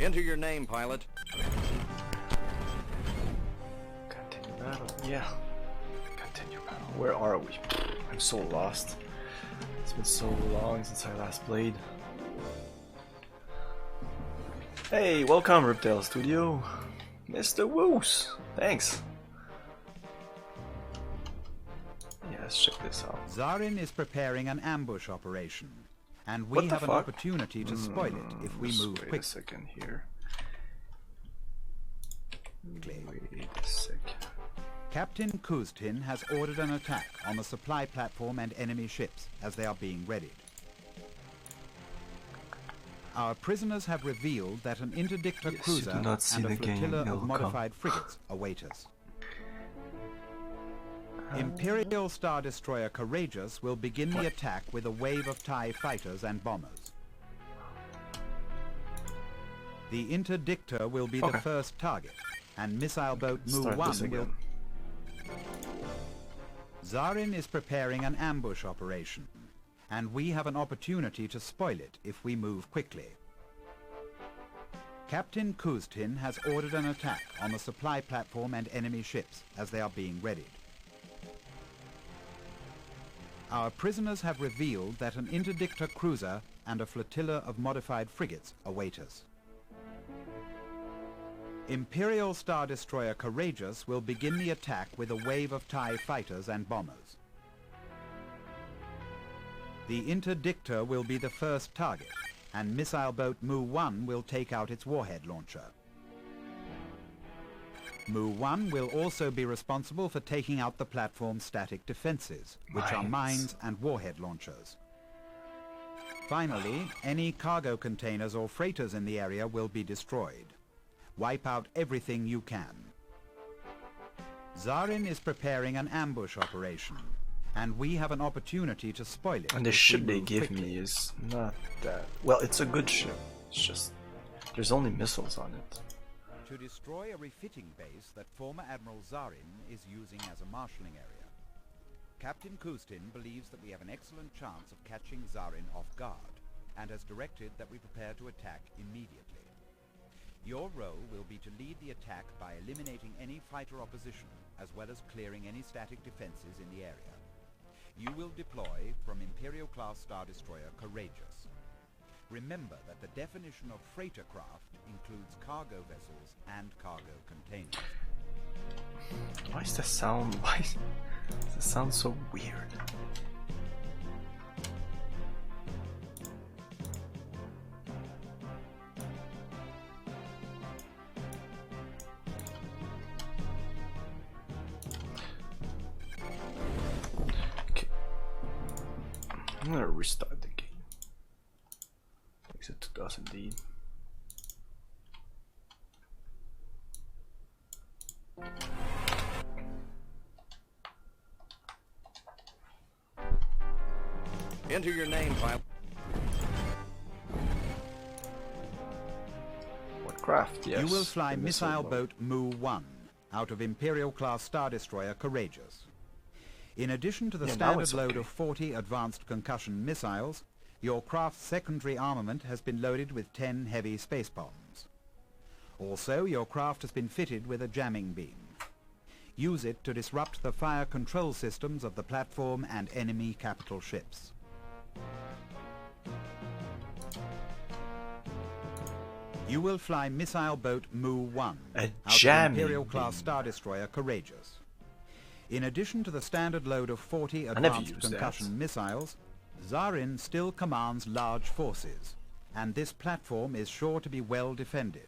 Enter your name, pilot. Continue battle. Yeah. Continue battle. Where are we? I'm so lost. It's been so long since I last played. Hey, welcome Riptail Studio. Mr. Woos. Thanks. Yeah, let's check this out. Zarin is preparing an ambush operation, and we have an opportunity to spoil it if we move quickly. Wait a second here. Wait a second. Captain Kuztin has ordered an attack on the supply platform and enemy ships as they are being readied. Our prisoners have revealed that an interdictor cruiser and a flotilla of modified frigates await us. Imperial Star Destroyer Courageous will begin the attack with a wave of TIE fighters and bombers. The interdictor will be the first target, and missile boat Mu-1 will... Zarin is preparing an ambush operation, and we have an opportunity to spoil it if we move quickly. Captain Kuztin has ordered an attack on the supply platform and enemy ships as they are being readied. Our prisoners have revealed that an interdictor cruiser and a flotilla of modified frigates await us. Imperial Star Destroyer Courageous will begin the attack with a wave of TIE fighters and bombers. The interdictor will be the first target, and missile boat Mu-1 will take out its warhead launcher. Mu-1 will also be responsible for taking out the platform's static defenses, which are mines and warhead launchers. Finally, any cargo containers or freighters in the area will be destroyed. Wipe out everything you can. Zarin is preparing an ambush operation, and we have an opportunity to spoil it. And the ship they give me is not that... Well, it's a good ship. It's just... there's only missiles on it. To destroy a refitting base that former Admiral Zarin is using as a marshalling area. Captain Kuztin believes that we have an excellent chance of catching Zarin off guard, and has directed that we prepare to attack immediately. Your role will be to lead the attack by eliminating any fighter opposition, as well as clearing any static defenses in the area. You will deploy from Imperial-class Star Destroyer Courageous. Remember that the definition of freighter craft includes cargo vessels and cargo containers. Why does that sound... why does that sound so weird? Okay. I'm gonna restart the game. Exit 2000 indeed. Enter your name, pilot. What craft? Yes. You will fly missile boat Mu-1 out of Imperial-class Star Destroyer Courageous. In addition to the standard load of 40 advanced concussion missiles, your craft's secondary armament has been loaded with 10 heavy space bombs. Also, your craft has been fitted with a jamming beam. Use it to disrupt the fire control systems of the platform and enemy capital ships. You will fly missile boat Mu-1 out of Imperial-class Star Destroyer Courageous. In addition to the standard load of 40 advanced concussion missiles, Zarin still commands large forces, and this platform is sure to be well defended.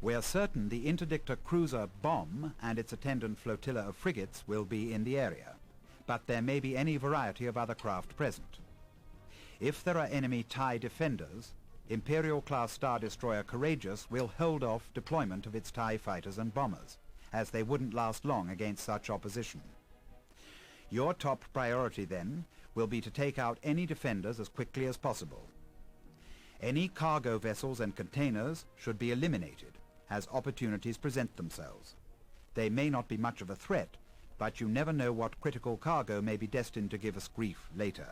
We are certain the interdictor cruiser Bomb and its attendant flotilla of frigates will be in the area, but there may be any variety of other craft present. If there are enemy TIE defenders, Imperial-class Star Destroyer Courageous will hold off deployment of its TIE fighters and bombers, as they wouldn't last long against such opposition. Your top priority, then, will be to take out any defenders as quickly as possible. Any cargo vessels and containers should be eliminated as opportunities present themselves. They may not be much of a threat, but you never know what critical cargo may be destined to give us grief later.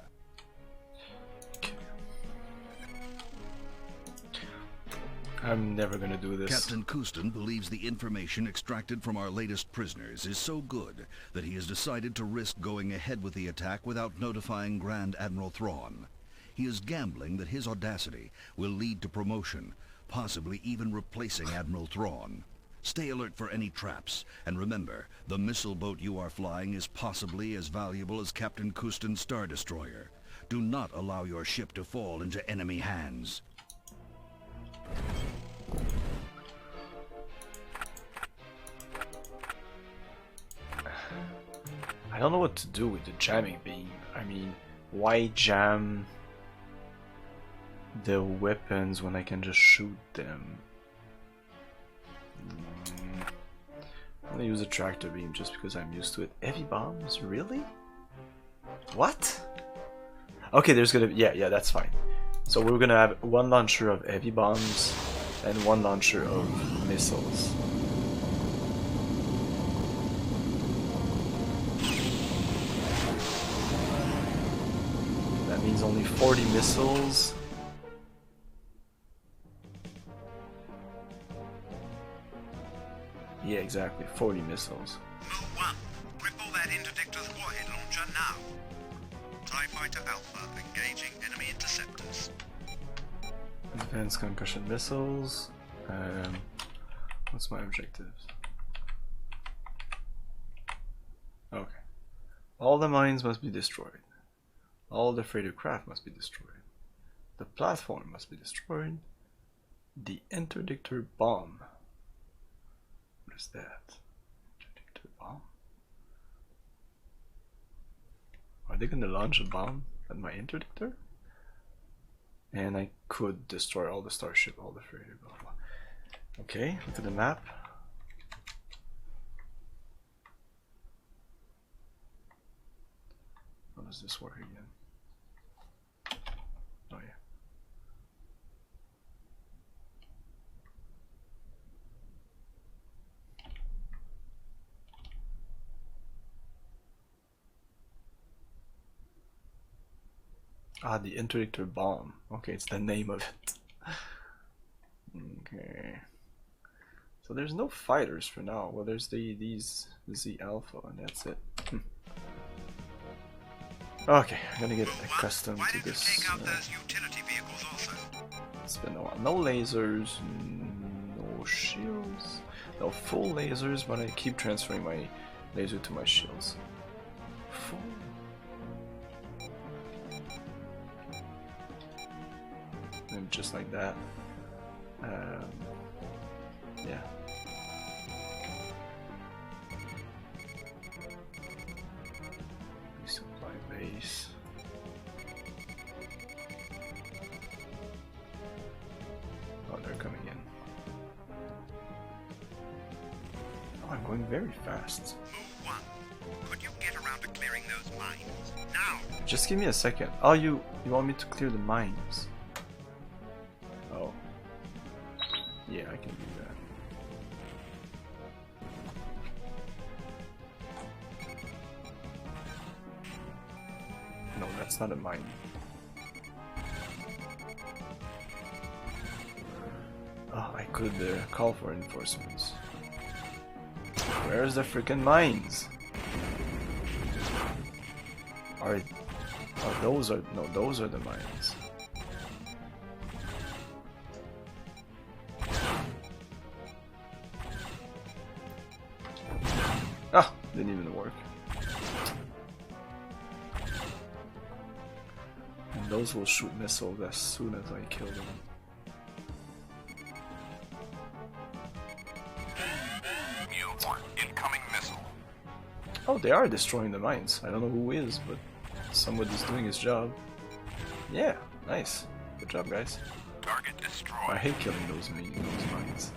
I'm never gonna do this. Captain Kustin believes the information extracted from our latest prisoners is so good that he has decided to risk going ahead with the attack without notifying Grand Admiral Thrawn. He is gambling that his audacity will lead to promotion, possibly even replacing Admiral Thrawn. Stay alert for any traps, and remember, the missile boat you are flying is possibly as valuable as Captain Kustin's Star Destroyer. Do not allow your ship to fall into enemy hands. I don't know what to do with the jamming beam. I mean, why jam the weapons when I can just shoot them? I'm gonna use a tractor beam just because I'm used to it. Heavy bombs? Really? What? Okay, there's gonna be... yeah, that's fine. So we're gonna have one launcher of heavy bombs and one launcher of missiles. That means only 40 missiles. Yeah, exactly, 40 missiles. Move 1. Cripple that interdictor's warhead launcher now. TIE Fighter Alpha engaging enemy interceptors. Advanced concussion missiles. What's my objectives? Okay. All the mines must be destroyed. All the freighter craft must be destroyed. The platform must be destroyed. The interdictor bomb. What is that? Interdictor bomb? Are they going to launch a bomb at my interdictor? And I could destroy all the starship, all the freighter, blah blah. Okay, look at the map. How does this work again? Oh yeah. Ah, the interdictor bomb. Okay, it's the name of it. Okay. So there's no fighters for now. Well, there's the Z Alpha, and that's it. Okay, I'm gonna get accustomed to this. Take out those utility vehicles also. It's been a while. No lasers, no shields, no full lasers, but I keep transferring my laser to my shields. Full. And just like that. Yeah. Resupply base. Oh, they're coming in. Oh, I'm going very fast. Move 1. Could you get around to clearing those mines? Now! Just give me a second. Oh, you want me to clear the mines? Oh. Yeah, I can do that. No, that's not a mine. Oh, I could call for reinforcements. Where's the freaking mines? Alright. Oh, those are the mines. Ah, didn't even work. And those will shoot missiles as soon as I kill them. Incoming missile. Oh, they are destroying the mines. I don't know who is, but somebody's doing his job. Yeah, nice. Good job, guys. Target destroyed. I hate killing those mines.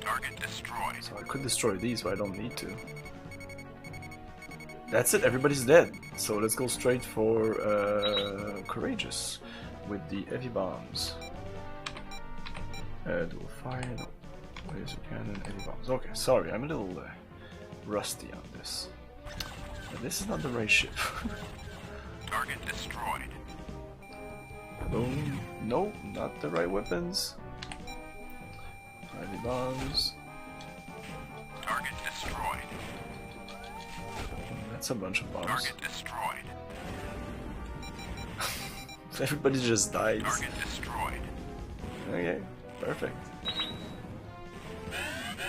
Target destroyed. So I could destroy these, but I don't need to. That's it, everybody's dead. So let's go straight for Courageous with the heavy bombs. Dual fire, no. Laser cannon, heavy bombs. Okay, sorry, I'm a little rusty on this. But this is not the right ship. Target destroyed. Boom. Nope, not the right weapons. Heavy bombs. Target destroyed. That's a bunch of bombs. Target destroyed. Everybody just dies. Target destroyed. Okay, perfect.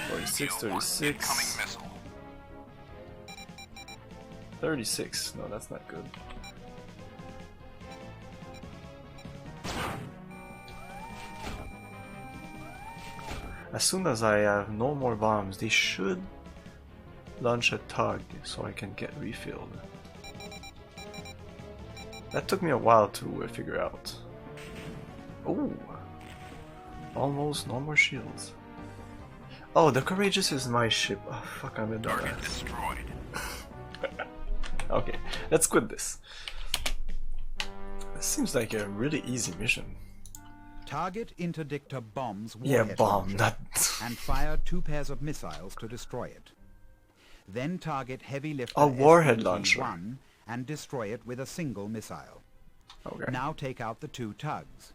46, 36. Incoming missile. 36. No, that's not good. As soon as I have no more bombs, they should launch a tug so I can get refilled. That took me a while to figure out. Oh, almost no more shields. Oh, the Courageous is my ship. Oh fuck, I'm a Target dumbass. destroyed. Okay, let's quit this. This seems like a really easy mission. Target interdictor bombs Yeah, warhead bomb, launcher not... and fire 2 pairs of missiles to destroy it. Then target heavy lifter A warhead SPG-1 launcher. and destroy it with a single missile. Okay. Now take out the 2 tugs.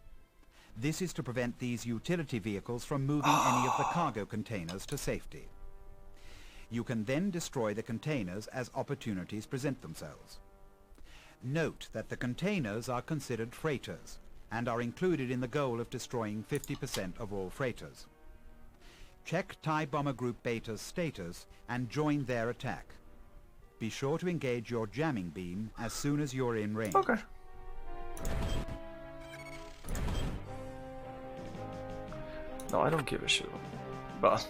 This is to prevent these utility vehicles from moving any of the cargo containers to safety. You can then destroy the containers as opportunities present themselves. Note that the containers are considered freighters and are included in the goal of destroying 50% of all freighters. Check TIE Bomber Group Beta's status and join their attack. Be sure to engage your jamming beam as soon as you're in range. Okay. No, I don't give a shit. But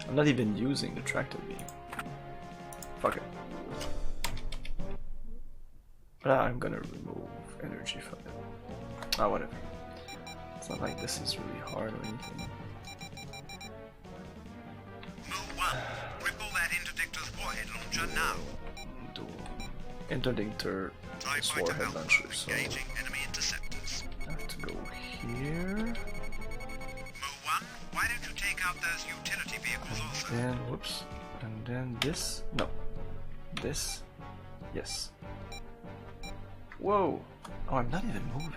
I'm not even using the tractor beam. Fuck it. But I'm gonna remove energy from it. Ah, whatever. It's not like this is really hard or anything. Move 1. Cripple that interdictor's warhead launcher now. Do interdictor TIE this Fighter warhead Alpha launcher, so engaging enemy interceptors. I have to go here. Move 1. Why don't you take out those utility vehicles also? Then whoops. And then this. No. This. Yes. Whoa! Oh, I'm not even moving.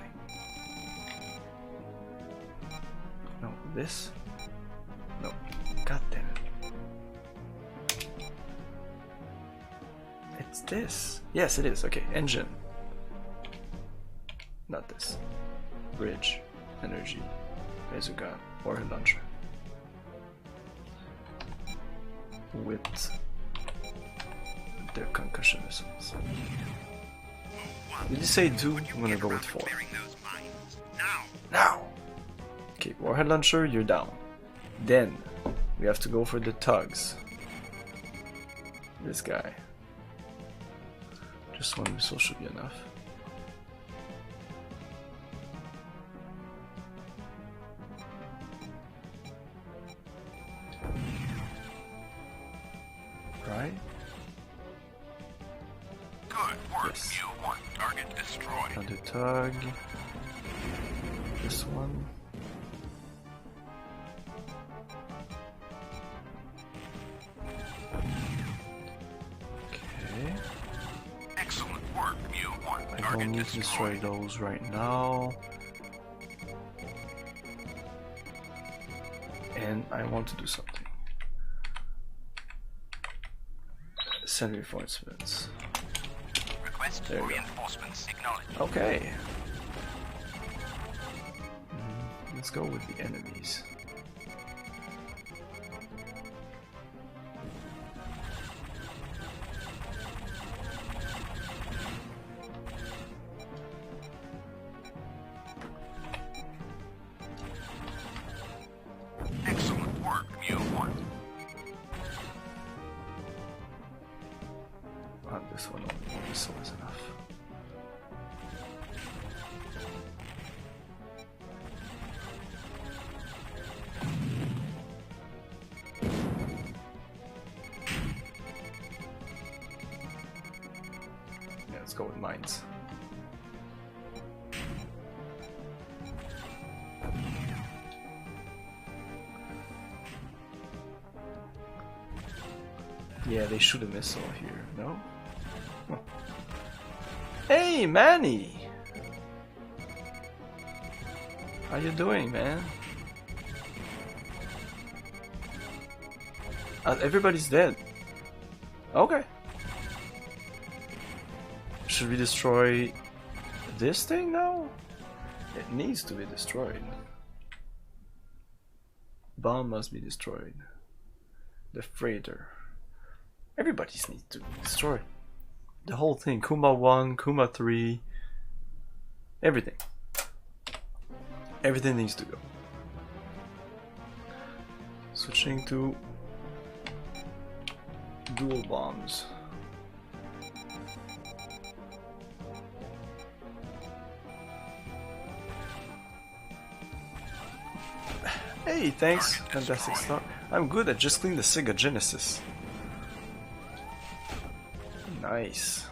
No, this. No. God damn it. It's this. Yes, it is. Okay, engine. Not this. Bridge. Energy. Laser gun. Warhead launcher. With their concussion missiles. Did you say 2? I'm gonna go with 4. Now! Okay, warhead launcher, you're down. Then, we have to go for the tugs. This guy. Just one missile should be enough. Right? Good work, Yes. U-1. Target destroyed. Another tug. This one. Okay. Excellent work, U-1. I Target don't need to destroy destroyed. those right now. And I want to do something. Send reinforcements. Request There for you go. reinforcements acknowledged. Okay. Let's go with the enemies. Excellent work, U-1. This one only missile is enough. Yeah, let's go with mines. Yeah, they shoot a missile here, no? Hey, Manny! How you doing, man? Everybody's dead. Okay. Should we destroy this thing now? It needs to be destroyed. Bomb must be destroyed. The freighter. Everybody's needs to be destroyed. The whole thing. Kuma 1, Kuma 3. Everything. Everything needs to go. Switching to dual bombs. Hey, thanks. Fantastic start. I'm good. I just cleaned the Sega Genesis. Nice.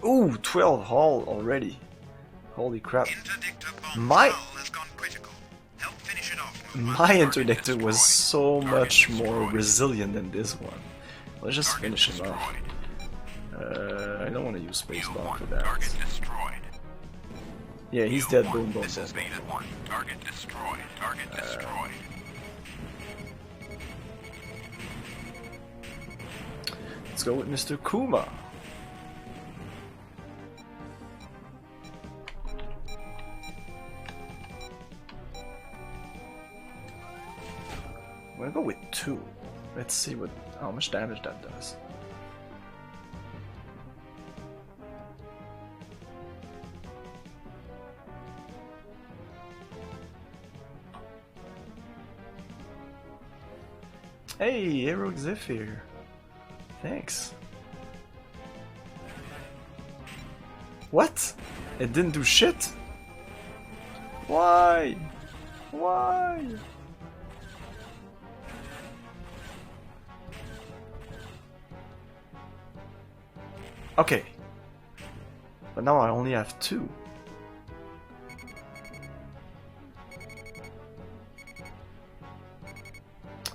Ooh, 12 hull already. Holy crap. My interdictor was so much more resilient than this one. Let's just finish him off. I don't want to use spacebar for that. Yeah, he's dead. Boom, boom, boom. Target destroyed. Target destroyed. Let's go with Mr. Kuma. I'm gonna go with 2. Let's see how much damage that does. Hey, Heroic Zephyr. Thanks. What? It didn't do shit? Why? Why? Okay. But now I only have 2.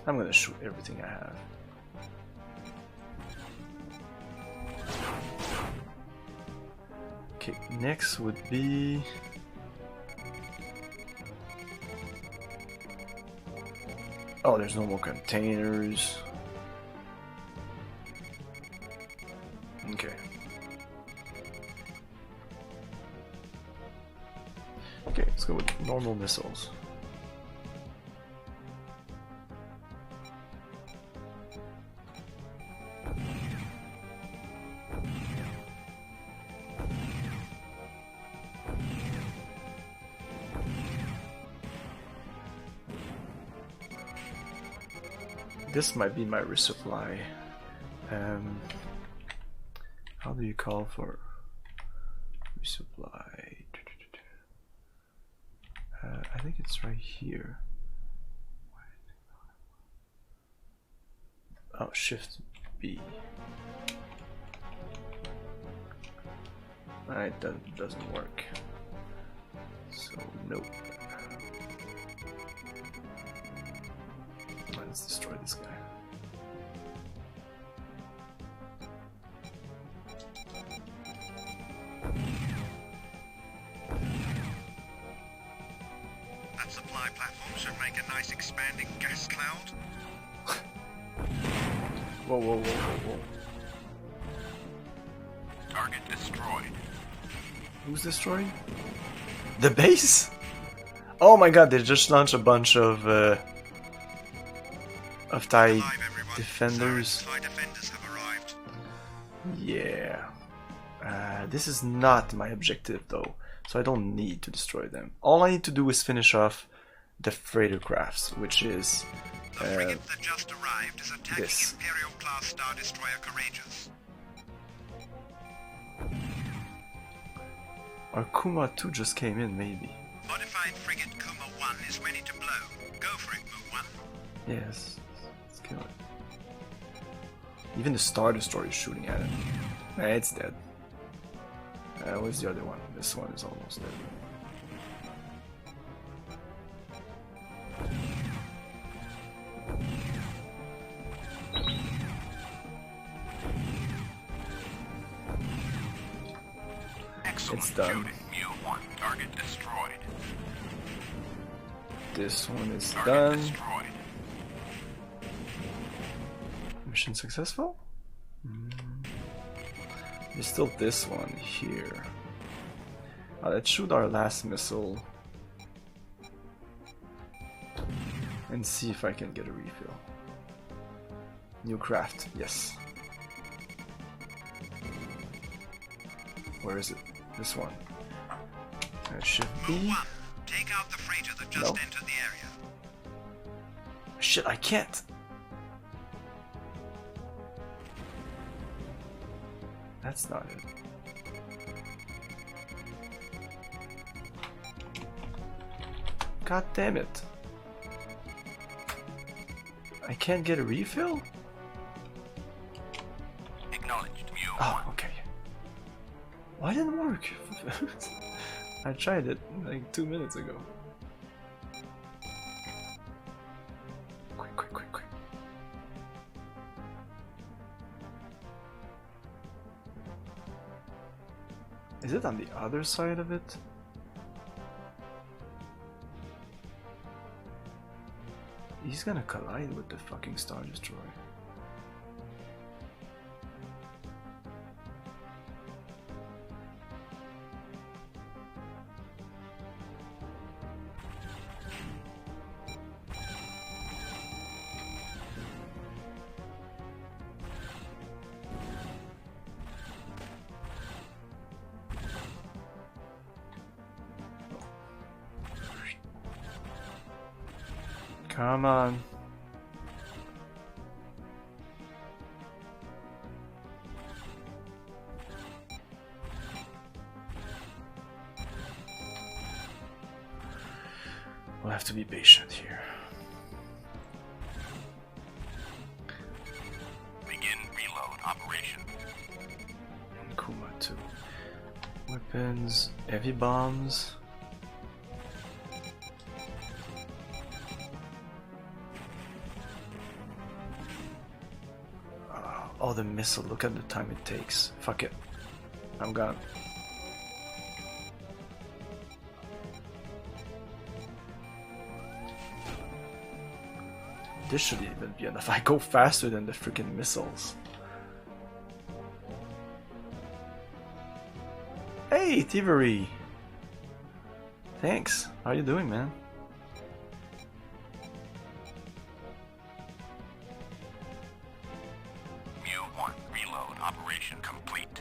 I'm gonna shoot everything I have. Okay, next would be... Oh, there's no more containers. Okay. Okay, let's go with normal missiles. This might be my resupply. How do you call for resupply? I think it's right here. Oh, Shift B. Alright, that doesn't work. So, nope. Let's destroy this guy. That supply platform should make a nice expanding gas cloud. Whoa, whoa, whoa, whoa, whoa. Target destroyed. Who's destroying? The base? Oh my god, they just launched a bunch of TIE defenders. TIE defenders have arrived. Yeah. This is not my objective though, so I don't need to destroy them. All I need to do is finish off the freighter crafts, which is The frigate that just arrived is attacking this. Imperial class Star Destroyer Courageous. Or Kuma 2 just came in, maybe. Modified frigate Kuma 1 is ready to blow. Go for it, Mu 1. Yes. Let's kill it. Even the Star Destroyer is shooting at it. Nah, it's dead. Where's the other one? This one is almost dead. It's done. Mu-1, target destroyed. This one is Target done. destroyed. Mission successful? There's still this one here. Let's shoot our last missile and see if I can get a refill. New craft, yes. Where is it? This one. That should be. Mu-1, take out the freighter that just No. entered the area. Shit, I can't. That's not it. God damn it. I can't get a refill? Acknowledged, Mu-1. Oh, okay. Why didn't it work? I tried it like 2 minutes ago. Quick, quick, quick, quick. Is it on the other side of it? He's gonna collide with the fucking Star Destroyer. Come on. We'll have to be patient here. Begin reload operation. And Kuma too. Weapons, heavy bombs. Oh, the missile, look at the time it takes. Fuck it. I'm gone. This should even be enough. I go faster than the freaking missiles. Hey, Thievery! Thanks. How you doing, man? Mu-1, reload operation complete.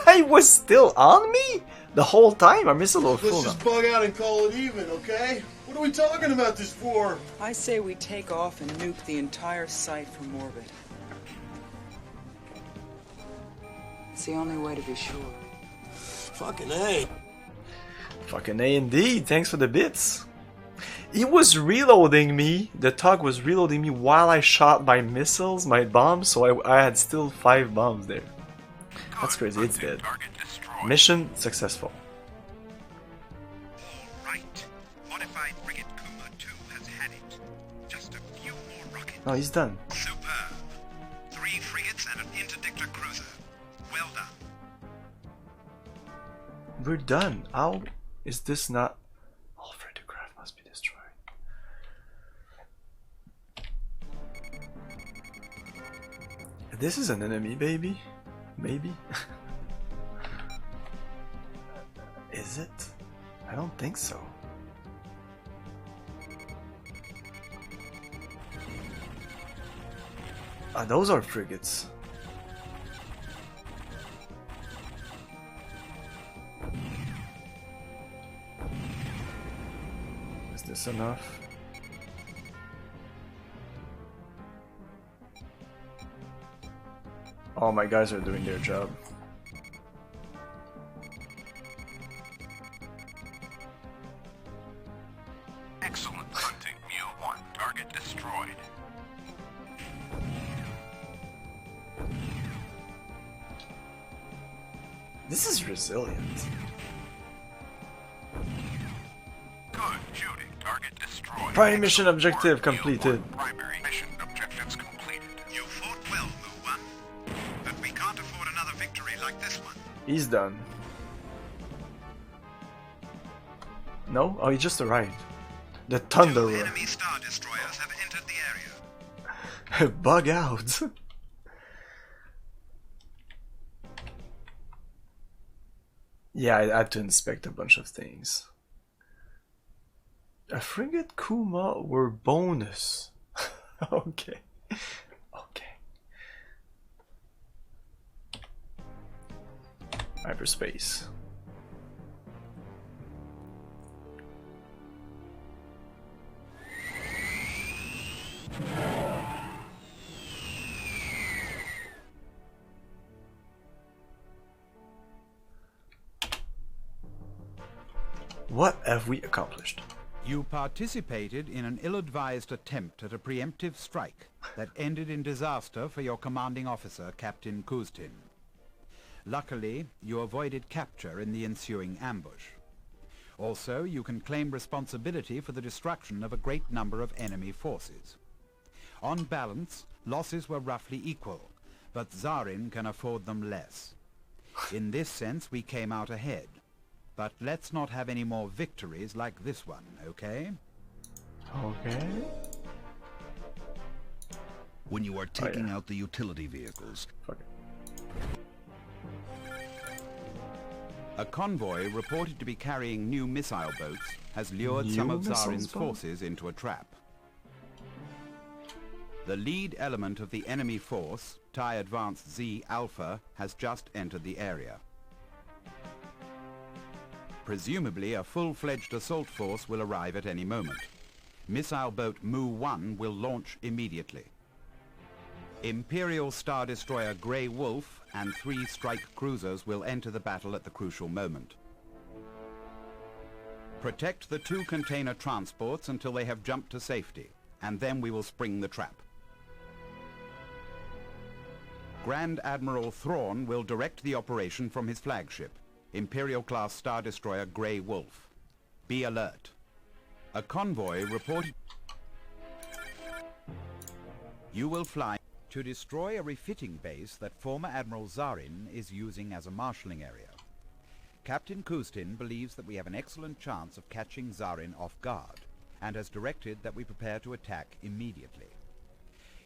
It was still on me the whole time. Our missile was full Let's just bug out and call it even, okay? What are we talking about this for? I say we take off and nuke the entire site from orbit. It's the only way to be sure. Fucking A. Fucking A indeed. Thanks for the bits. It was reloading me. The tug was reloading me while I shot my missiles, my bombs, so I had still 5 bombs there. That's crazy. It's dead. Target destroyed. Mission successful. Right. Modified frigate Kuma 2 has had it. Just a few more rockets. Oh, he's done. Superb. 3 frigates and an interdictor cruiser. Well done. We're done. How is this not? All freighter craft must be destroyed. This is an enemy, baby. Maybe. Is it? I don't think so. Ah, those are frigates. Is this enough? All my guys are doing their job. Excellent hunting, Mu-1. Target destroyed. This is resilient. Good shooting. Target destroyed. Prime mission objective completed. Primary mission objectives completed. You fought well, Mu-1. But we can't afford another victory like this one. He's done. No? Oh, he just arrived. The Thunderer. 2 enemy Star Destroyers have entered the area. Bug out. Yeah, I had to inspect a bunch of things. A frigate Kuma were bonus. Okay. Okay. Hyperspace. What have we accomplished? You participated in an ill-advised attempt at a preemptive strike that ended in disaster for your commanding officer, Captain Kuztin. Luckily, you avoided capture in the ensuing ambush. Also, you can claim responsibility for the destruction of a great number of enemy forces. On balance, losses were roughly equal, but Zarin can afford them less. In this sense, we came out ahead. But let's not have any more victories like this one, okay? Okay. When you are taking out the utility vehicles, Fuck it. A convoy reported to be carrying new missile boats has lured some of Zarin's forces into a trap. The lead element of the enemy force, TIE Advanced Z Alpha, has just entered the area. Presumably, a full-fledged assault force will arrive at any moment. Missile boat Mu-1 will launch immediately. Imperial Star Destroyer Grey Wolf and 3 strike cruisers will enter the battle at the crucial moment. Protect the 2 container transports until they have jumped to safety, and then we will spring the trap. Grand Admiral Thrawn will direct the operation from his flagship, Imperial-class Star Destroyer Grey Wolf. Be alert. A convoy reported... You will fly to destroy a refitting base that former Admiral Zarin is using as a marshalling area. Captain Kuztin believes that we have an excellent chance of catching Zarin off guard, and has directed that we prepare to attack immediately.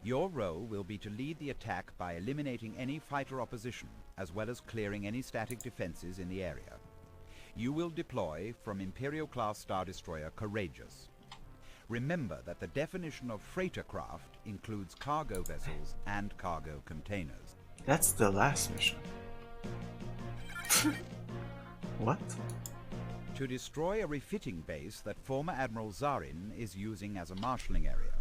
Your role will be to lead the attack by eliminating any fighter opposition, as well as clearing any static defenses in the area. You will deploy from Imperial-class Star Destroyer Courageous. Remember that the definition of freighter craft includes cargo vessels and cargo containers. That's the last mission. What? To destroy a refitting base that former Admiral Zarin is using as a marshalling area.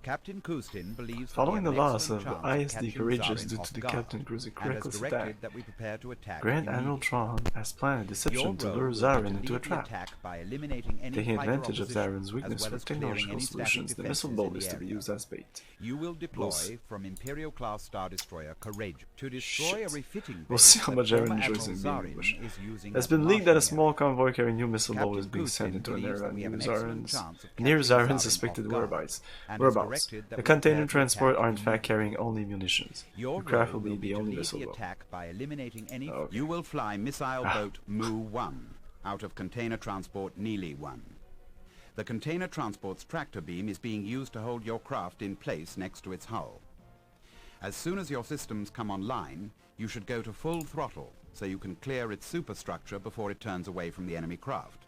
Captain Kuztin believes following the loss of ISD Courageous due to the Captain Cruiser reckless attack, Grand Admiral Thrawn has planned a deception to lure Zarin into a trap. Taking advantage of Zarin's weakness for technological solutions, the missile boat is to be used as bait. You will deploy from Imperial-class Star Destroyer Courageous to destroy a refitting. We'll see how much Zarin enjoys in being ambushed. It's been leaked that a small convoy carrying new missile boat is being sent into an area near Zarin's suspected whereabouts. The container transport are in fact carrying only munitions. Your craft will be the only missile boat. Okay. You will fly missile boat Mu-1 out of container transport Neely-1. The container transport's tractor beam is being used to hold your craft in place next to its hull. As soon as your systems come online, you should go to full throttle so you can clear its superstructure before it turns away from the enemy craft.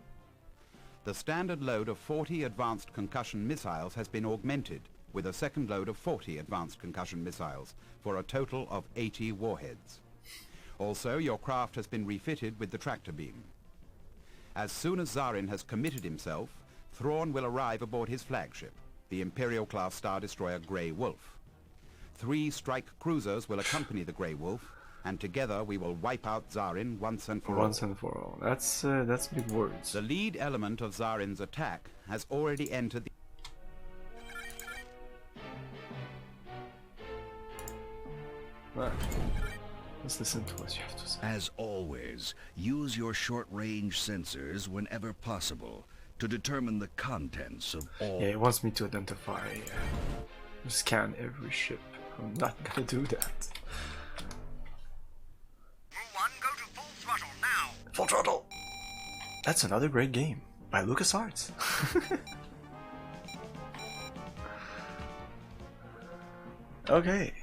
The standard load of 40 advanced concussion missiles has been augmented with a second load of 40 advanced concussion missiles for a total of 80 warheads. Also, your craft has been refitted with the tractor beam. As soon as Zarin has committed himself, Thrawn will arrive aboard his flagship, the Imperial-class Star Destroyer Grey Wolf. 3 strike cruisers will accompany the Grey Wolf, and together we will wipe out Zarin once and for all. Once and for all. That's big words. The lead element of Zarin's attack has already entered the... Right. Let's listen to what you have to say. As always, use your short-range sensors whenever possible to determine the contents of all... Yeah, it wants me to identify, scan every ship. I'm not gonna do that. Mu-1, go to Full Throttle! That's another great game by LucasArts. Okay.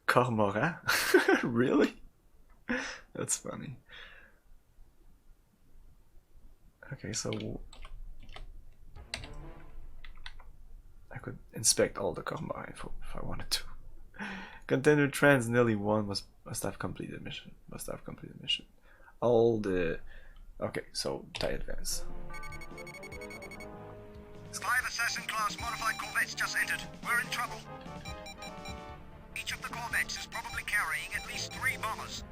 Cormoran? Really? That's funny. Okay, so I could inspect all the Cormoran if I wanted to. Container Trans nearly won. Must have completed mission. Must have completed mission. All the... Okay, so tie advance. 5 Assassin-class modified corvettes just entered. We're in trouble. Each of the corvettes is probably carrying at least 3 bombers.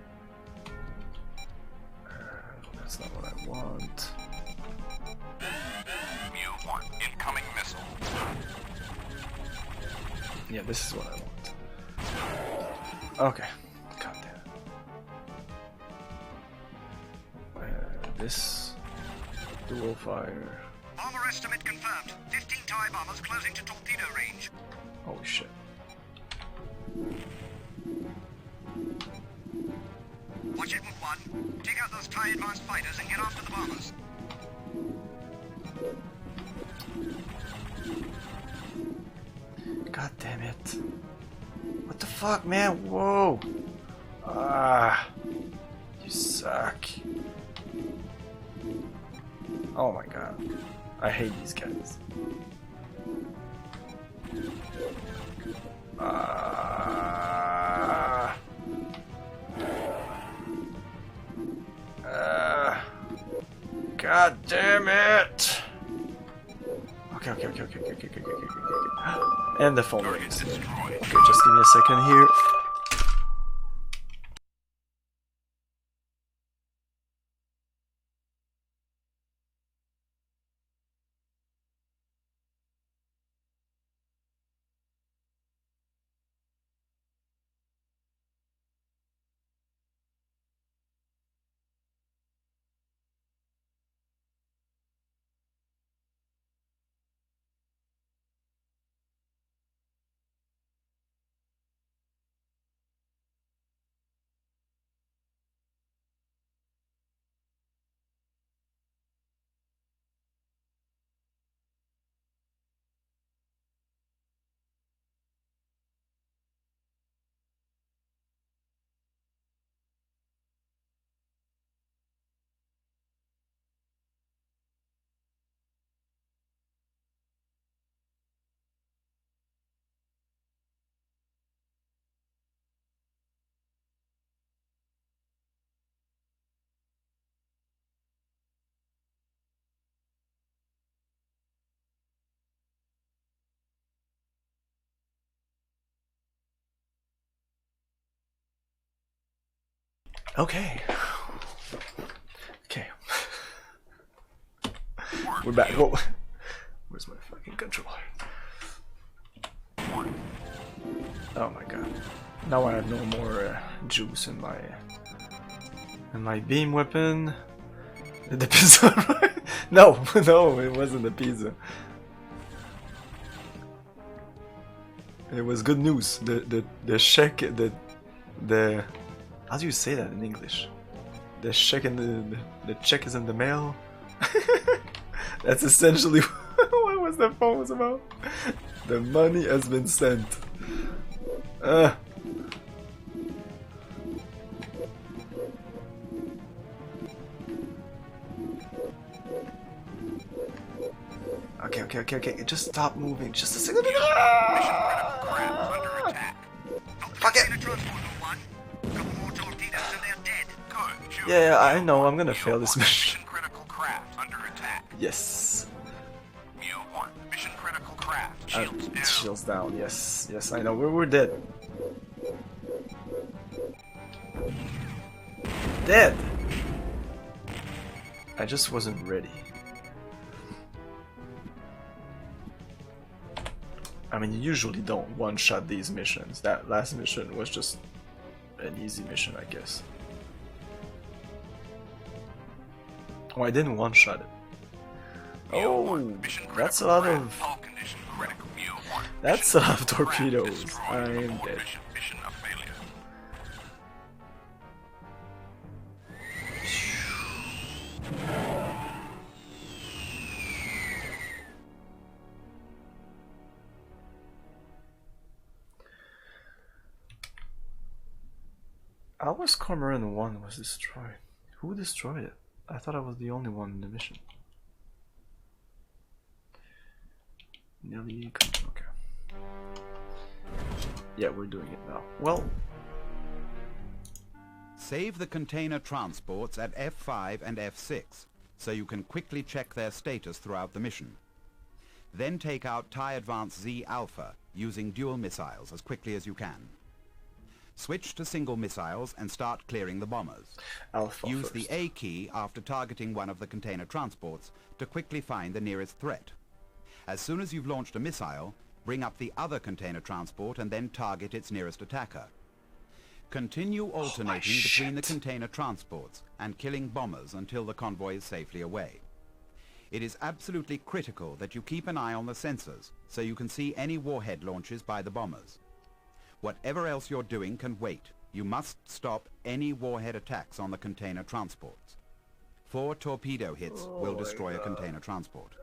That's not what I want. Mu-1, incoming missile. Yeah, this is what I want. Okay. God damn. This dual fire. Bomber estimate confirmed. 15 TIE bombers closing to torpedo range. Holy shit. Watch it, Mu-1. Take out those TIE advanced fighters and get after the bombers. God damn it. What the fuck, man? Whoa. Ah. You suck. Oh my god. I hate these guys. God damn it! Okay. And the phone rings. Okay, just give me a second here. Okay. We're back. Whoa. Where's my fucking controller? Oh my god. Now I have no more juice in my beam weapon. The pizza. No, it wasn't the pizza. It was good news. The check, the how do you say that in English? The check in the check is in the mail. That's essentially what was the phone was about. The money has been sent. Okay. Just stop moving. Just a second. Fuck it. Yeah, I know. I'm gonna fail this mission. Critical craft under attack. Yes. Mu-1, mission critical craft. Shields down. Shields down. Yes, I know. We're dead. Dead. I just wasn't ready. I mean, you usually don't one-shot these missions. That last mission was just an easy mission, I guess. Oh, I didn't one-shot it. Oh, that's a lot of... That's a lot of torpedoes. I'm dead. How was Cormoran 1 was destroyed? Who destroyed it? I thought I was the only one in the mission. Nearly okay. Yeah, we're doing it now. Well, save the container transports at F5 and F6 so you can quickly check their status throughout the mission. Then take out TIE Advance Z Alpha using dual missiles as quickly as you can. Switch to single missiles and start clearing the bombers. Alpha Use first. the A key after targeting one of the container transports to quickly find the nearest threat. As soon as you've launched a missile, bring up the other container transport and then target its nearest attacker. Continue alternating between the container transports and killing bombers until the convoy is safely away. It is absolutely critical that you keep an eye on the sensors so you can see any warhead launches by the bombers. Whatever else you're doing can wait. You must stop any warhead attacks on the container transports. 4 torpedo hits will destroy a container transport.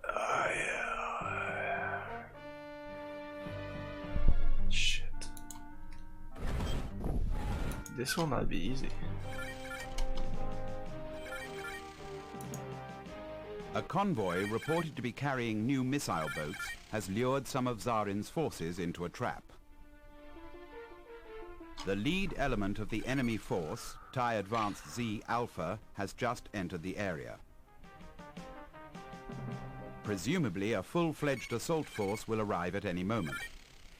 Shit. This will not be easy. A convoy reported to be carrying new missile boats has lured some of Zarin's forces into a trap. The lead element of the enemy force, TIE Advance Z Alpha, has just entered the area. Presumably a full-fledged assault force will arrive at any moment.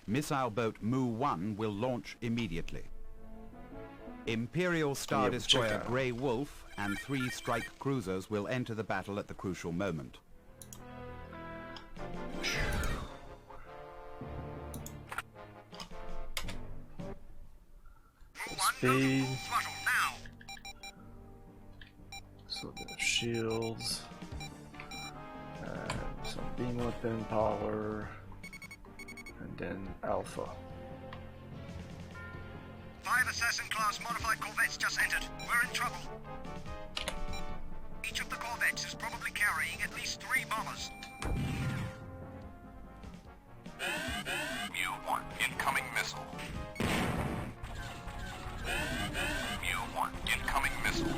Missile boat Mu-1 will launch immediately. Imperial Star Destroyer Grey Wolf and 3 strike cruisers will enter the battle at the crucial moment. Speed. So the shields. Some beam weapon power. And then Alpha. 5 Assassin-class modified corvettes just entered. We're in trouble. Each of the corvettes is probably carrying at least 3 bombers. Mu-1, incoming missile. Mu-1, incoming missile.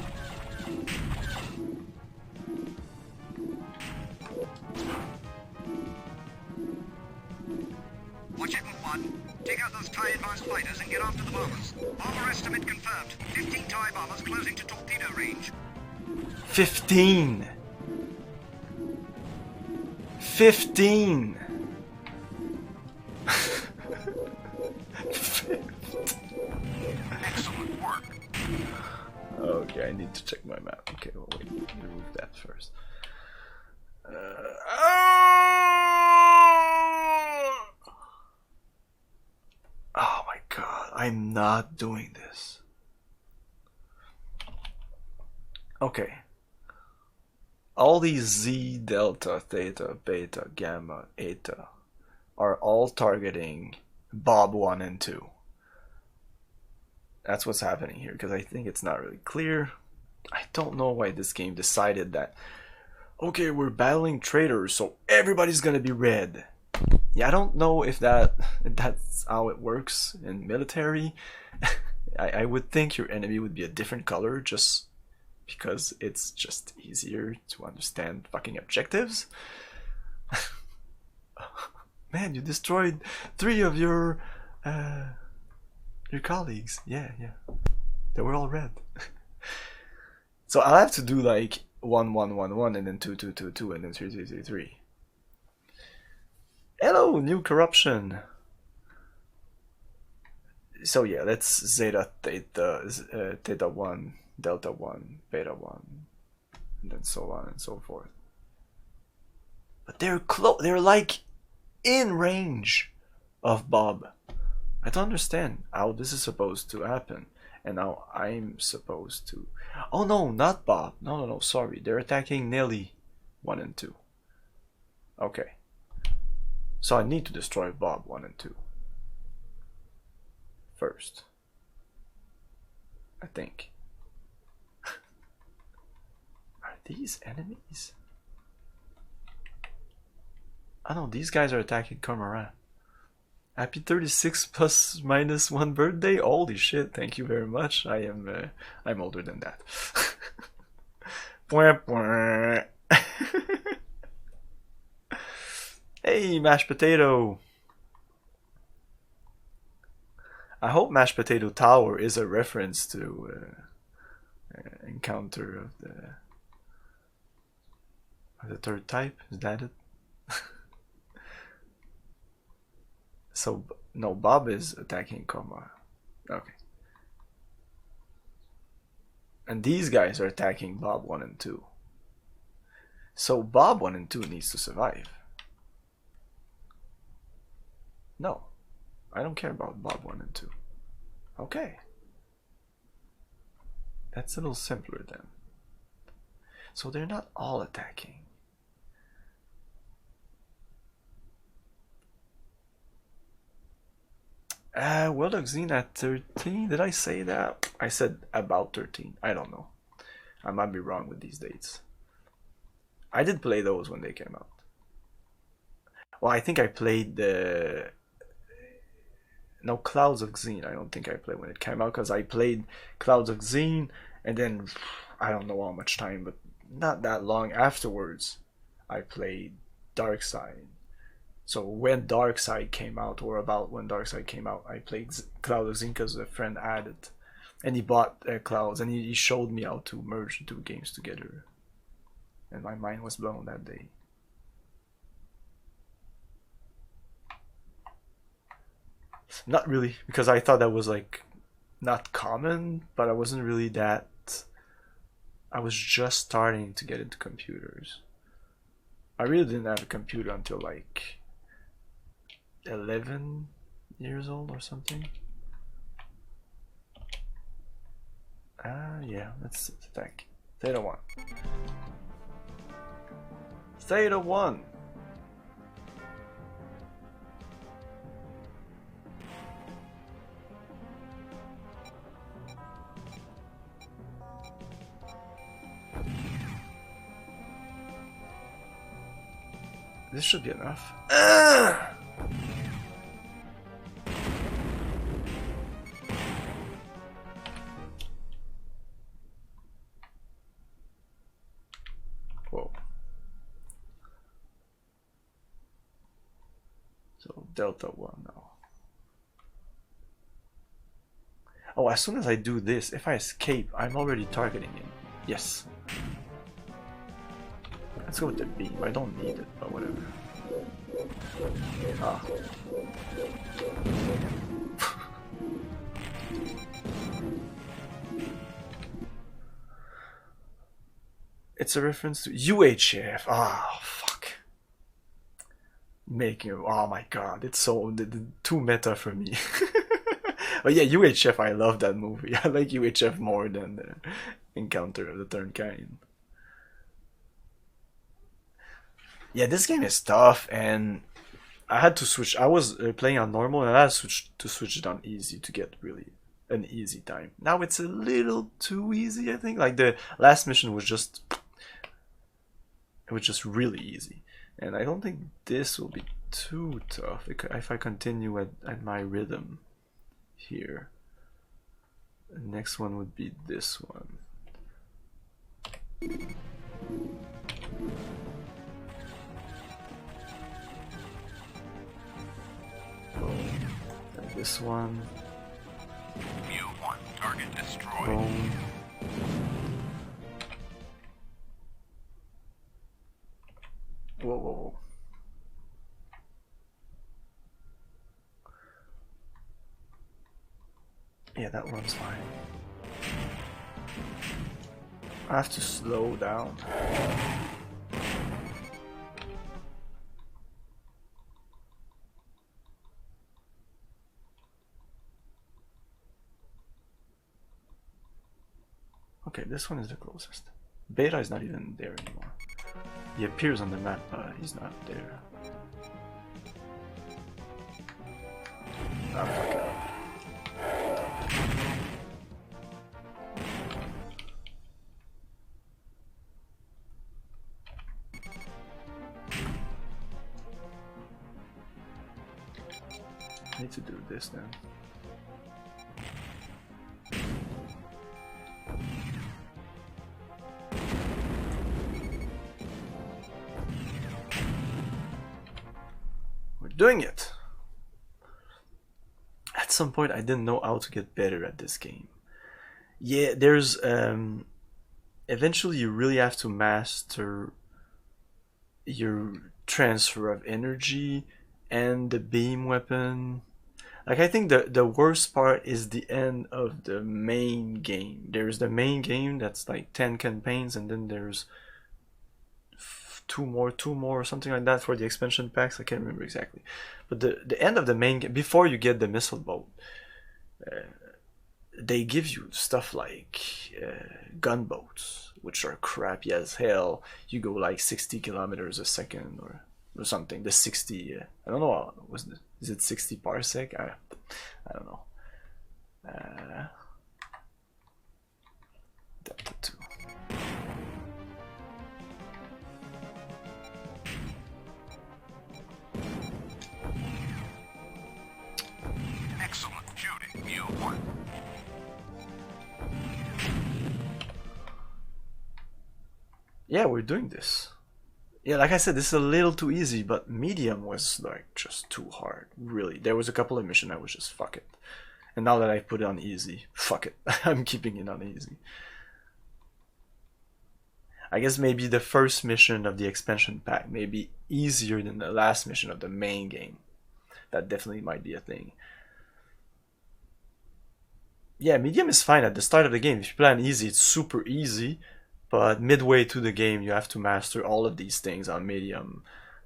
Watch it, Mu-1. Take out those TIE advanced fighters and get after the bombers. Bomber estimate confirmed. 15 TIE bombers closing to torpedo range. 15! 15! Excellent work. Okay, I need to check my map. Okay, well, wait, remove that first. Oh my god, I'm not doing this. Okay. All these Z, delta, theta, beta, gamma, eta are all targeting Bob 1 and 2. That's what's happening here, because I think it's not really clear. I don't know why this game decided that, okay, we're battling traitors, so everybody's gonna be red. Yeah, I don't know if that's how it works in military. I would think your enemy would be a different color just because it's just easier to understand fucking objectives. Man, you destroyed 3 of your colleagues. Yeah. They were all red. So I'll have to do like 1 1 1 1 and then 2 2 2 2 and then 3 3 3 3. Hello, new corruption. So yeah, let's zeta, theta, theta 1, delta 1, beta 1, and then so on and so forth. But they're close. They're like in range of Bob. I don't understand how this is supposed to happen, and how I'm supposed to. Oh no, not Bob. No. Sorry, they're attacking Nelly 1 and 2. Okay. So I need to destroy Bob 1 and 2 first, I think. Are these enemies? Oh no, these guys are attacking Cormoran. Happy 36 plus minus 1 birthday. Holy shit! Thank you very much. I'm older than that. Hey, mashed potato. I hope mashed potato tower is a reference to encounter of the third type. Is that it? So no, Bob is attacking Koma. Okay. And these guys are attacking Bob 1 and 2. So Bob 1 and 2 needs to survive. No, I don't care about Bob 1 and 2. Okay. That's a little simpler then. So they're not all attacking. World of Xen at 13? Did I say that? I said about 13. I don't know. I might be wrong with these dates. I did play those when they came out. Well, I think I played the... No, Clouds of Xen. I don't think I played when it came out, because I played Clouds of Xen, and then I don't know how much time, but not that long afterwards, I played Dark Side. So when Dark Side came out, or about when Dark Side came out, I played Cloud of Xen because a friend had it, and he bought Clouds, and he showed me how to merge the two games together, and my mind was blown that day. Not really, because I thought that was like not common, but I wasn't really that. I was just starting to get into computers. I really didn't have a computer until like 11 years old or something. Yeah, let's attack. Theta 1. Theta 1! This should be enough. Whoa. So Delta 1 now. Oh, as soon as I do this, if I escape, I'm already targeting him. Yes. Let's go with the beam. I don't need it, but whatever. Ah. It's a reference to UHF. Ah, fuck. Making. Oh my god, it's so too meta for me. But yeah, UHF. I love that movie. I like UHF more than the Encounter of the Third Kind. Yeah, this game is tough, and I had to switch. I was playing on normal, and I had to switch it on easy to get really an easy time. Now it's a little too easy, I think. Like the last mission was just, it was just really easy, and I don't think this will be too tough if I continue at my rhythm here. The next one would be this one. And this one. Mu-1, target destroyed. Boom. Whoa, whoa, whoa. Yeah, that one's fine. I have to slow down. Okay, this one is the closest. Beta is not even there anymore. He appears on the map, but he's not there. Ah, fuck it up. I need to do this then. We're doing it! At some point I didn't know how to get better at this game. Yeah, there's eventually you really have to master your transfer of energy and the beam weapon. Like, I think the worst part is the end of the main game. There's the main game that's like 10 campaigns, and then there's two more or something like that for the expansion packs. I can't remember exactly. But the end of the main game, before you get the missile boat, they give you stuff like gunboats, which are crappy as hell. You go like 60 kilometers a second or something. The 60, I don't know, is it 60 parsec? I don't know. Delta 2. Excellent shooting, Mu 1. Yeah, we're doing this. Yeah, like I said, this is a little too easy, but medium was like just too hard. Really, there was a couple of missions I was just fuck it. And now that I put it on easy, fuck it. I'm keeping it on easy. I guess maybe the first mission of the expansion pack may be easier than the last mission of the main game. That definitely might be a thing. Yeah, medium is fine at the start of the game. If you play on easy, it's super easy. But midway through the game, you have to master all of these things on medium,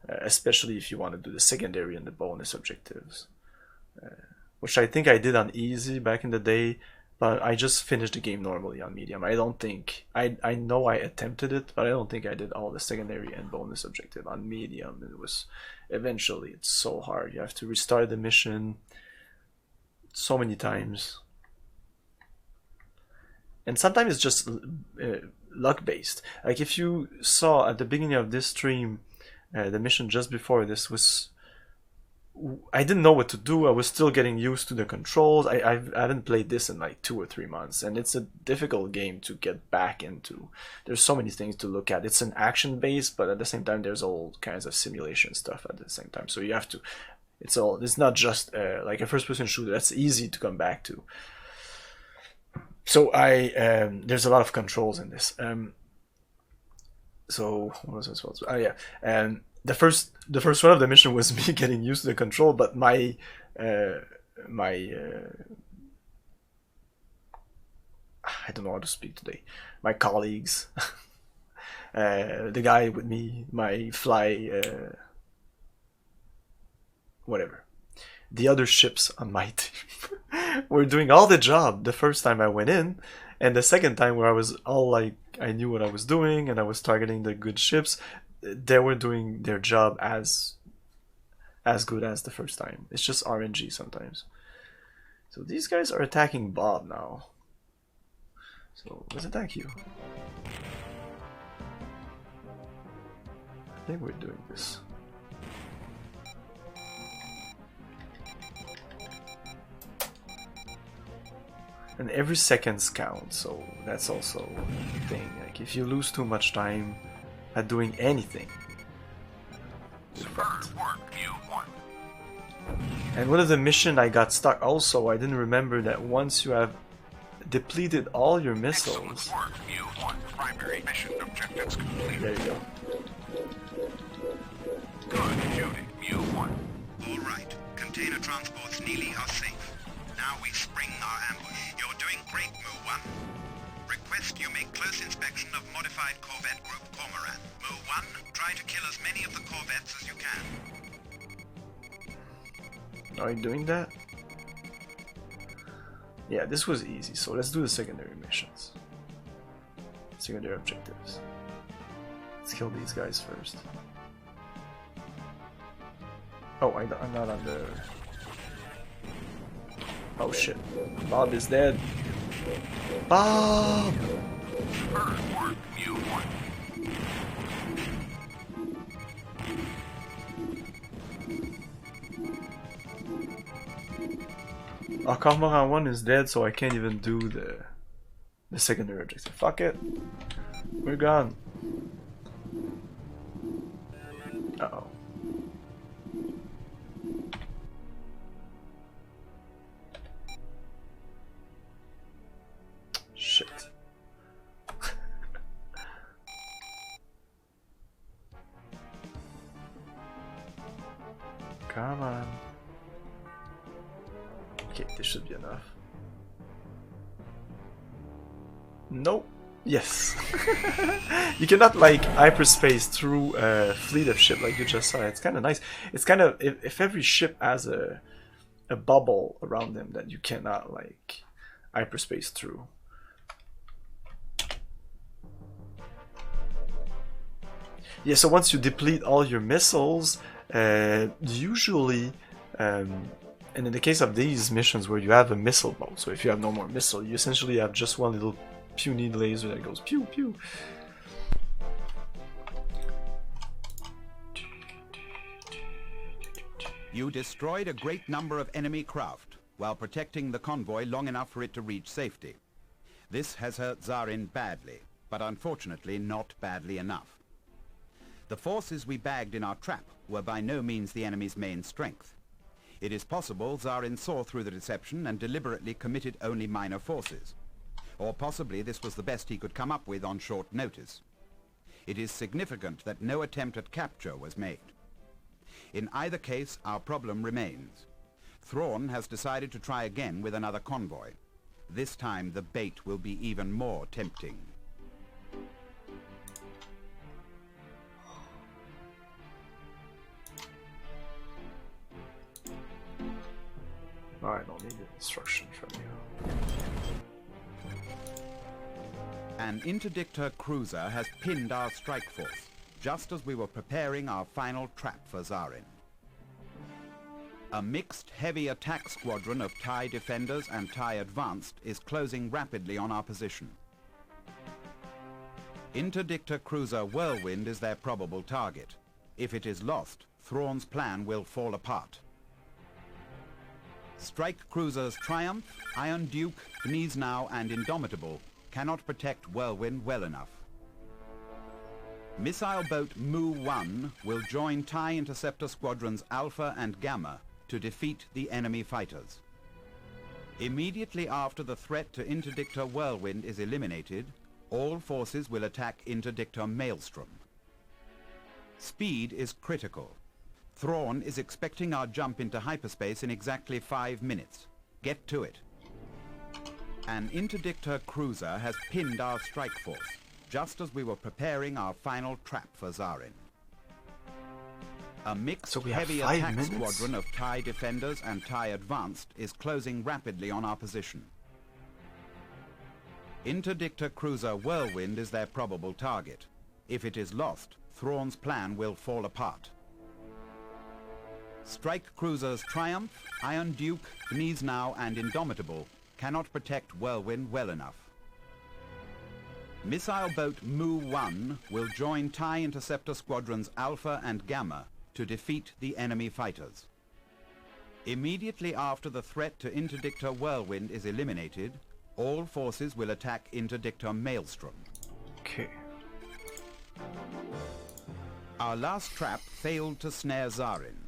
especially if you want to do the secondary and the bonus objectives. Which I think I did on easy back in the day, but I just finished the game normally on medium. I don't think, I know I attempted it, but I don't think I did all the secondary and bonus objective on medium. It was, eventually, it's so hard. You have to restart the mission so many times. And sometimes it's just luck based. Like if you saw at the beginning of this stream, the mission just before this was, I didn't know what to do. I was still getting used to the controls. I haven't played this in like 2 or 3 months, and it's a difficult game to get back into. There's so many things to look at. It's an action based, but at the same time there's all kinds of simulation stuff at the same time. So you have to, it's not just like a first person shooter. That's easy to come back to. So there's a lot of controls in this. So what was I supposed to? Oh yeah, and the first one of the mission was me getting used to the control, but my I don't know how to speak today. My colleagues, the guy with me, my fly, whatever. The other ships on my team were doing all the job the first time I went in, and the second time where I was all like, I knew what I was doing and I was targeting the good ships, they were doing their job as good as the first time. It's just RNG sometimes. So these guys are attacking Bob now. So let's attack you. I think we're doing this. And every second counts, so that's also a thing. Like if you lose too much time at doing anything, you're fucked. And one of the mission I got stuck also, I didn't remember that once you have depleted all your missiles. Primary mission objectives complete. There you go. Good shooting, Mu 1. All right, container transports nearly are safe. Now we spring our ambush. You're doing great, Mu 1. Request you make close inspection of modified corvette group Cormoran. Mu 1, try to kill as many of the corvettes as you can. Are you doing that? Yeah, this was easy, so let's do the secondary missions. Secondary objectives. Let's kill these guys first. Oh, I'm not on the... Oh shit. Bob is dead. Bob! Our Cormoran 1 is dead, so I can't even do the secondary objective. Fuck it. We're gone. Uh-oh. Shit. Come on. Okay, this should be enough. Nope. Yes. You cannot like hyperspace through a fleet of ship like you just saw. It's kind of nice. It's kind of if every ship has a bubble around them that you cannot like hyperspace through. Yeah, so once you deplete all your missiles, usually, and in the case of these missions where you have a missile mode, so if you have no more missile, you essentially have just one little puny laser that goes pew pew. You destroyed a great number of enemy craft while protecting the convoy long enough for it to reach safety. This has hurt Zarin badly, but unfortunately not badly enough. The forces we bagged in our trap were by no means the enemy's main strength. It is possible Zarin saw through the deception and deliberately committed only minor forces. Or possibly this was the best he could come up with on short notice. It is significant that no attempt at capture was made. In either case, our problem remains. Thrawn has decided to try again with another convoy. This time the bait will be even more tempting. I don't need instruction from you. An interdictor cruiser has pinned our strike force, just as we were preparing our final trap for Zarin. A mixed heavy attack squadron of TIE defenders and TIE advanced is closing rapidly on our position. Interdictor cruiser Whirlwind is their probable target. If it is lost, Thrawn's plan will fall apart. Strike cruisers Triumph, Iron Duke, Gneisenau and Indomitable cannot protect Whirlwind well enough. Missile boat Mu-1 will join TIE interceptor squadrons Alpha and Gamma to defeat the enemy fighters. Immediately after the threat to Interdictor Whirlwind is eliminated, all forces will attack Interdictor Maelstrom. Speed is critical. Thrawn is expecting our jump into hyperspace in exactly 5 minutes. Get to it. An interdictor cruiser has pinned our strike force, just as we were preparing our final trap for Zarin. A mixed heavy attack squadron of TIE defenders and TIE advanced is closing rapidly on our position. Interdictor cruiser Whirlwind is their probable target. If it is lost, Thrawn's plan will fall apart. Strike cruisers Triumph, Iron Duke, Gneisenau and Indomitable cannot protect Whirlwind well enough. Missile boat Mu-1 will join TIE interceptor squadrons Alpha and Gamma to defeat the enemy fighters. Immediately after the threat to Interdictor Whirlwind is eliminated, all forces will attack Interdictor Maelstrom. Okay. Our last trap failed to snare Zarin.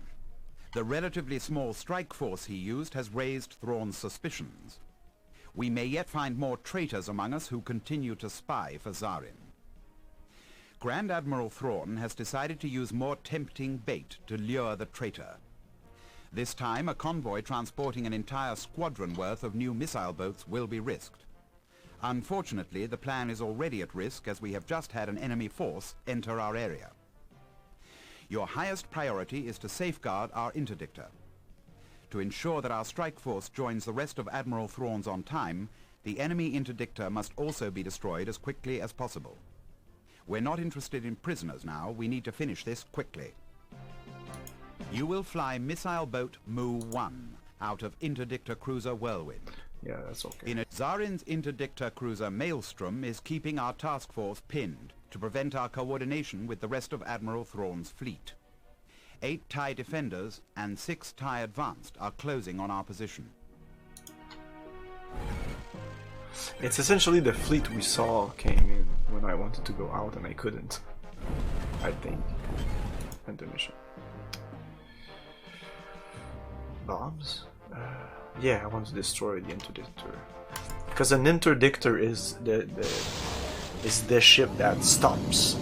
The relatively small strike force he used has raised Thrawn's suspicions. We may yet find more traitors among us who continue to spy for Zarin. Grand Admiral Thrawn has decided to use more tempting bait to lure the traitor. This time, a convoy transporting an entire squadron worth of new missile boats will be risked. Unfortunately, the plan is already at risk as we have just had an enemy force enter our area. Your highest priority is to safeguard our interdictor. To ensure that our strike force joins the rest of Admiral Thrawn's on time, the enemy interdictor must also be destroyed as quickly as possible. We're not interested in prisoners now. We need to finish this quickly. You will fly missile boat Mu-1 out of interdictor cruiser Whirlwind. Yeah, that's okay. Zarin's interdictor cruiser Maelstrom is keeping our task force pinned to prevent our coordination with the rest of Admiral Thrawn's fleet. 8 TIE defenders and 6 TIE advanced are closing on our position. It's essentially the fleet we saw came in when I wanted to go out and I couldn't. I think. End the mission. Bombs? Yeah, I want to destroy the interdictor. Because an interdictor is the ship that stops.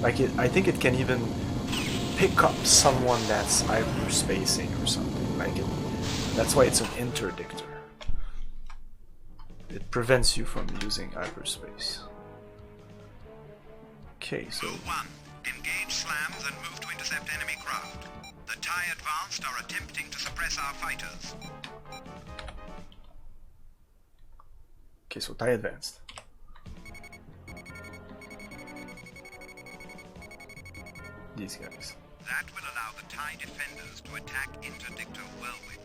I think it can even pick up someone that's hyperspacing or something. That's why it's an interdictor. It prevents you from using hyperspace. Okay, so... Move 1. Engage slams and move to intercept enemy craft. The TIE Advanced are attempting to suppress our fighters. Okay, so TIE Advanced. These guys. That will allow the TIE defenders to attack Interdictor Whirlwind.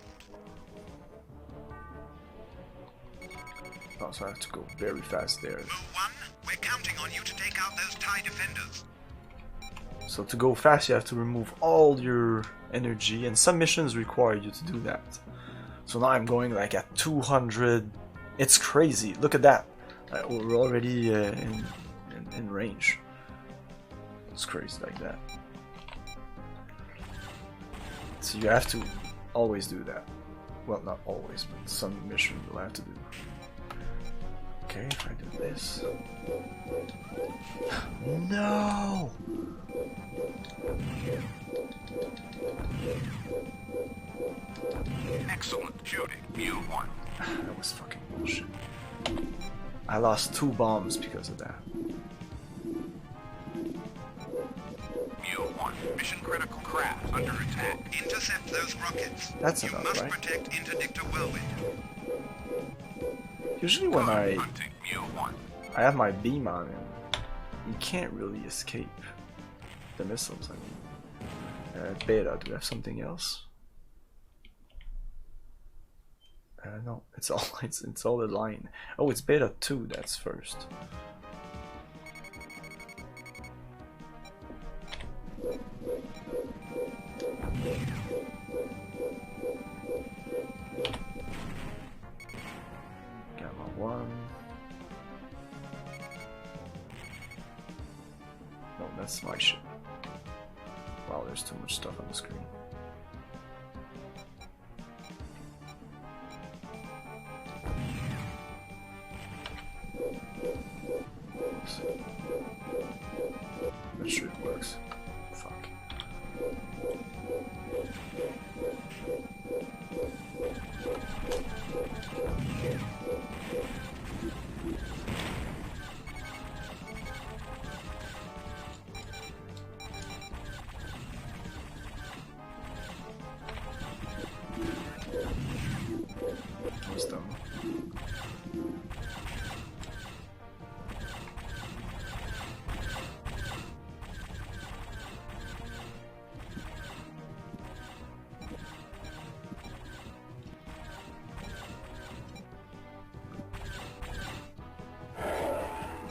Oh, so I have to go very fast there. Move 1, we're counting on you to take out those TIE defenders. So to go fast you have to remove all your energy, and some missions require you to do that. So now I'm going like at 200. It's crazy. Look at that. We're already in range. It's crazy like that. So you have to always do that. Well, not always, but some mission you'll have to do. Okay, if I do this. No! Excellent shooting, Mu 1. That was fucking bullshit. I lost 2 bombs because of that. Mu 1. Mission critical craft under attack. Intercept those rockets. That's you enough, must right? protect Interdictor Whirlwind. Usually when I Hunting Mu 1. I have my beam on him, you can't really escape the missiles, I mean. Beta, do we have something else? No, it's all the line. Oh, it's beta 2, that's first. Gamma 1. No, that's my ship. Wow, there's too much stuff on the screen. Not sure it works. Fuck. Almost done.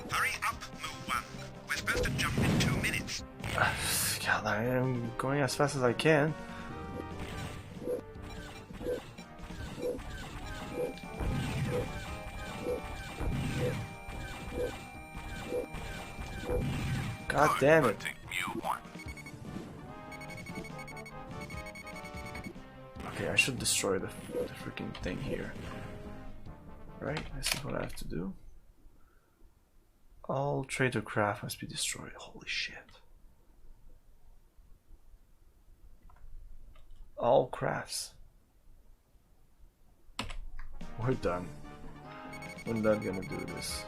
Hurry up, Move 1. We're supposed to jump in 2 minutes. God, I am going as fast as I can. God damn it. Hunting Mu 1. Okay, I should destroy the freaking thing here. Right, this is what I have to do. All trader craft must be destroyed. Holy shit. All crafts. We're done. We're not gonna do this.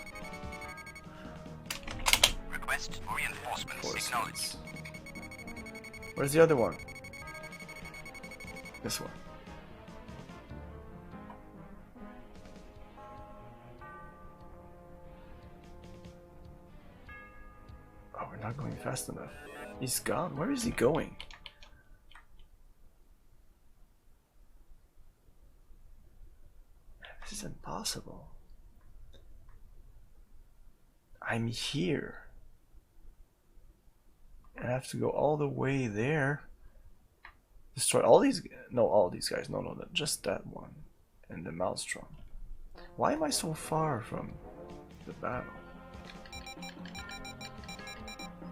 Request reinforcements acknowledged. Where's the other one? This one. Oh, we're not going fast enough. He's gone. Where is he going? This is impossible. I'm here. And I have to go all the way there. Destroy all these. No, all these guys. No, no, just that one. And the maelstrom. Why am I so far from the battle?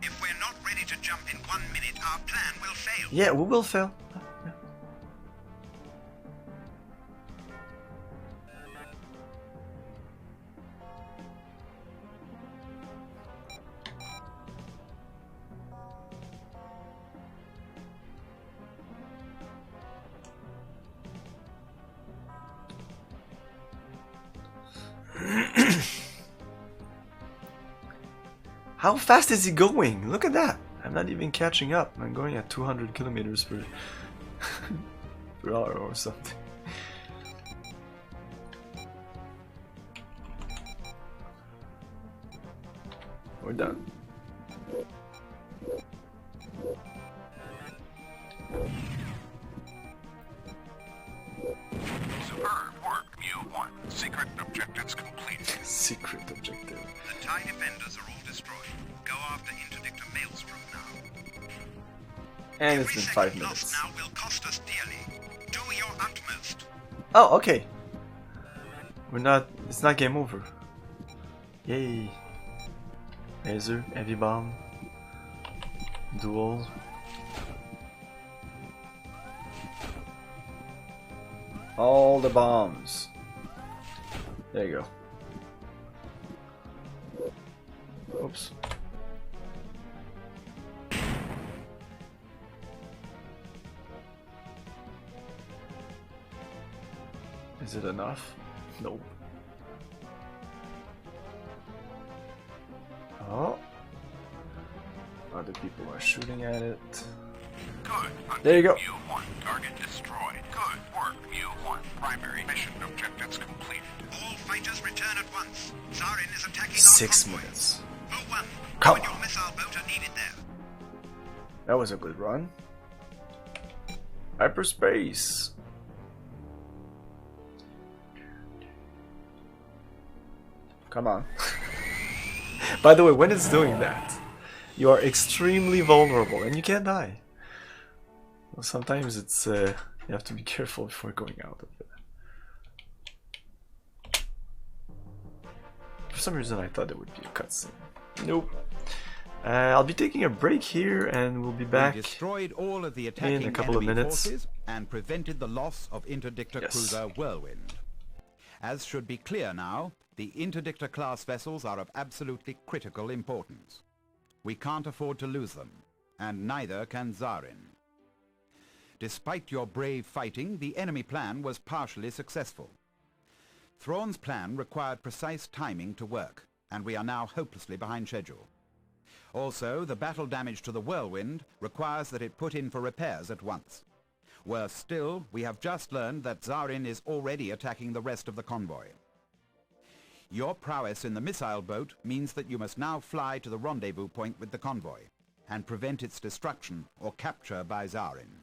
If we're not ready to jump in 1 minute, our plan will fail. Yeah, we will fail. How fast is he going? Look at that! I'm not even catching up. I'm going at 200 kilometers per, per hour or something. We're done. Superb work, Mu-1. Secret objectives complete. Secret objective. The TIE defenders are all destroyed. Go after interdictor maelstrom now. And it's Every been 5 second minutes. lost now will cost us dearly. Do your utmost. Oh, okay. We're not. It's not game over. Yay. Laser, heavy bomb, duel. All the bombs. There you go. Oops. Is it enough? Nope. Oh. Other people are shooting at it. Good. There you go. Mu-1 target destroyed. Good work, Mu-1. Primary mission objectives completed. All fighters return at once. Zarin is attacking 6 our convoy. minutes. Mu-1, Come you and on. your missile boat are needed there. That was a good run. Hyperspace. Come on. By the way, when it's doing that, you are extremely vulnerable and you can't die. Well, sometimes it's you have to be careful before going out of it. For some reason, I thought there would be a cutscene. Nope. I'll be taking a break here, and we'll be back. We destroyed all of the attacking in a couple of enemy minutes. forces and prevented the loss of interdictor Yes. cruiser Whirlwind. As should be clear now, the interdictor class vessels are of absolutely critical importance. We can't afford to lose them, and neither can Zarin. Despite your brave fighting, the enemy plan was partially successful. Thrawn's plan required precise timing to work, and we are now hopelessly behind schedule. Also, the battle damage to the Whirlwind requires that it put in for repairs at once. Worse still, we have just learned that Zarin is already attacking the rest of the convoy. Your prowess in the missile boat means that you must now fly to the rendezvous point with the convoy and prevent its destruction or capture by Zarin.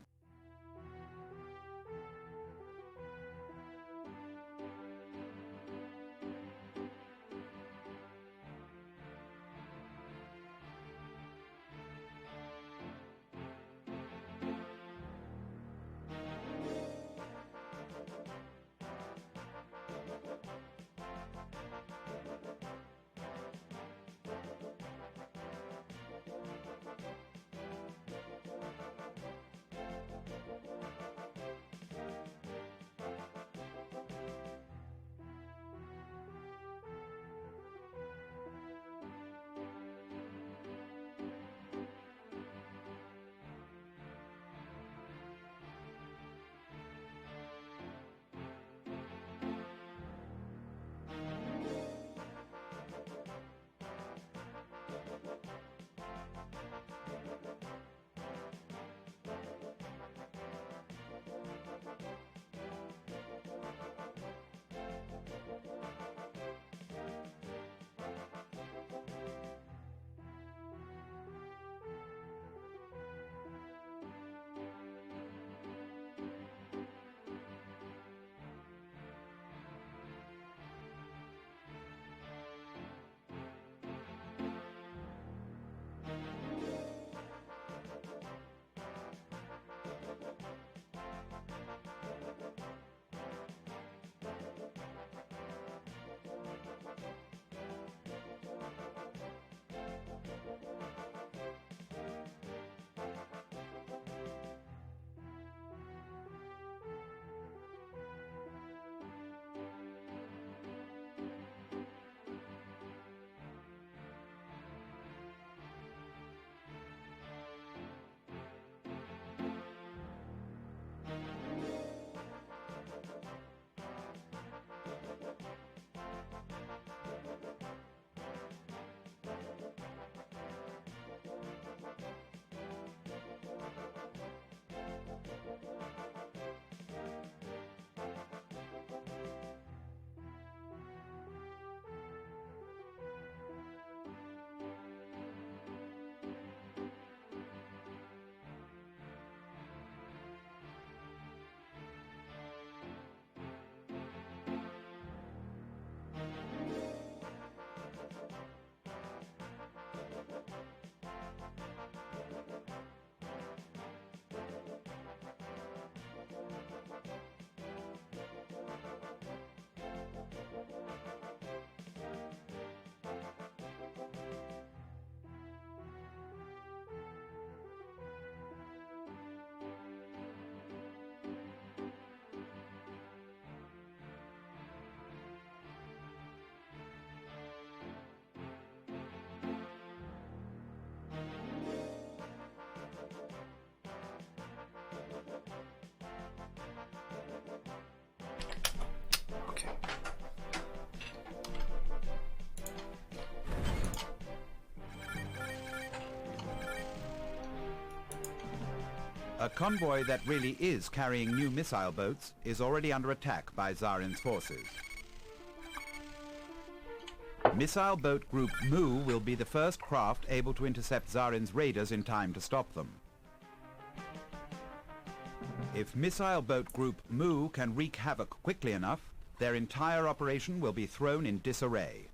A convoy that really is carrying new missile boats is already under attack by Zarin's forces. Missile boat group Mu will be the first craft able to intercept Zarin's raiders in time to stop them. If missile boat group Mu can wreak havoc quickly enough, their entire operation will be thrown in disarray.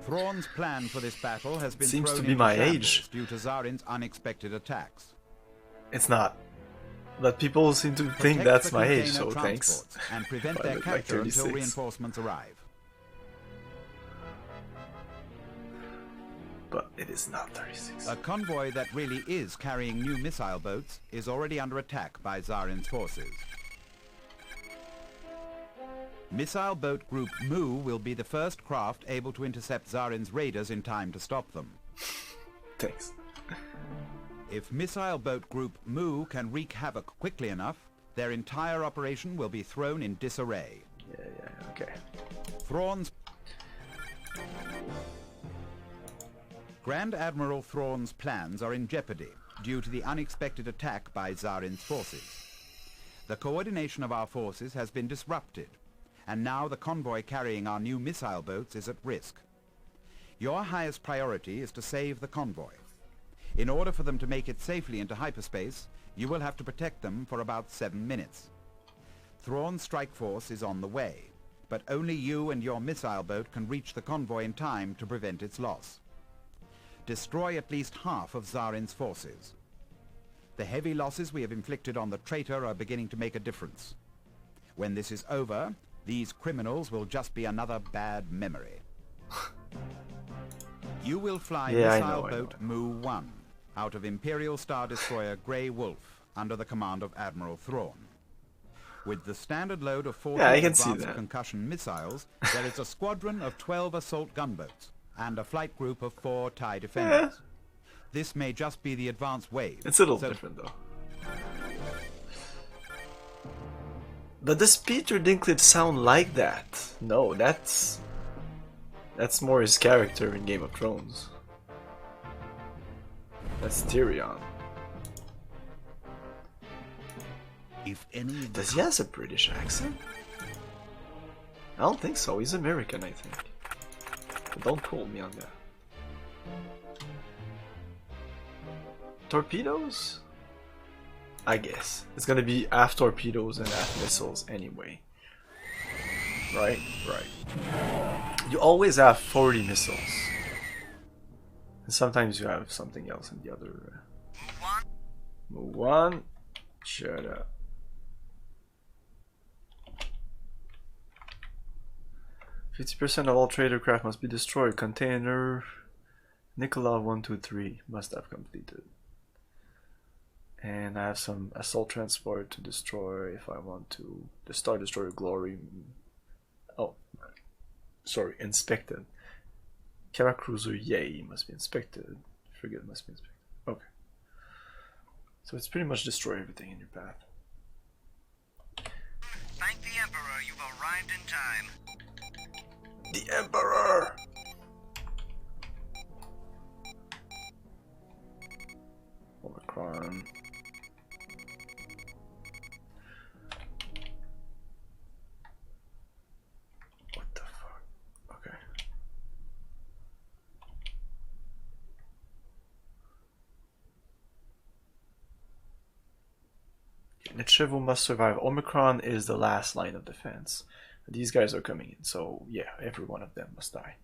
Thrawn's plan for this battle has been Seems thrown to be into my shambles age. due to Zarin's unexpected attacks. It's not. But people seem to think Protect that's the my age, container so thanks. transports and prevent I their look like capture until 36. reinforcements arrive. But it is not 36. A convoy that really is carrying new missile boats is already under attack by Zarin's forces. Missile boat group Mu will be the first craft able to intercept Zarin's raiders in time to stop them. Thanks. If missile boat group Mu can wreak havoc quickly enough, their entire operation will be thrown in disarray. Yeah, okay. Thrawn's Grand Admiral Thrawn's plans are in jeopardy due to the unexpected attack by Zarin's forces. The coordination of our forces has been disrupted, and now the convoy carrying our new missile boats is at risk. Your highest priority is to save the convoy. In order for them to make it safely into hyperspace, you will have to protect them for about 7 minutes. Thrawn's strike force is on the way, but only you and your missile boat can reach the convoy in time to prevent its loss. Destroy at least half of Zarin's forces. The heavy losses we have inflicted on the traitor are beginning to make a difference. When this is over, these criminals will just be another bad memory. You will fly missile boat Mu-1 out of Imperial Star Destroyer Grey Wolf under the command of Admiral Thrawn. With the standard load of 40 advanced concussion missiles, there is a squadron of 12 assault gunboats and a flight group of 4 TIE defenders. This may just be the advanced wave. It's a little different though. But does Peter Dinklage sound like that? No, that's more his character in Game of Thrones. That's Tyrion. If any Does he has a British accent? I don't think so. He's American, I think. But don't quote me on that. Torpedoes? I guess. It's gonna be half torpedoes and half missiles anyway. Right? Right. You always have 40 missiles. And sometimes you have something else in the other. Move on. Shut up. %of all trader craft must be destroyed. Container Nicola 123 must have completed. And I have some assault transport to destroy if I want to. The Star Destroyer Glory. Oh, sorry, inspected. Kara Cruiser Yay must be inspected. Frigate must be inspected. Okay. So it's pretty much destroy everything in your path. Thank the Emperor, you've arrived in time. The Emperor! Omicron. What the fuck? Okay. Nichevo must survive. Omicron is the last line of defense. These guys are coming in, so yeah, every one of them must die.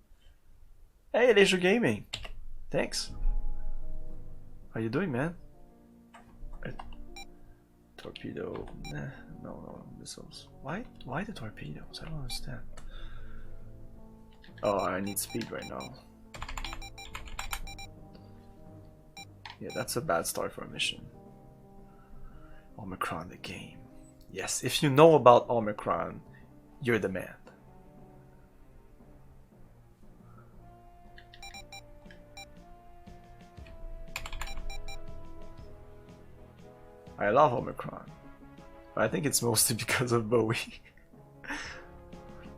Hey, Leisure Gaming! Thanks. How you doing, man? Torpedo. Nah, no, missiles. Why the torpedoes? I don't understand. Oh, I need speed right now. Yeah, that's a bad start for a mission. Omicron the game. Yes, if you know about Omicron, you're the man. I love Omicron. But I think it's mostly because of Bowie.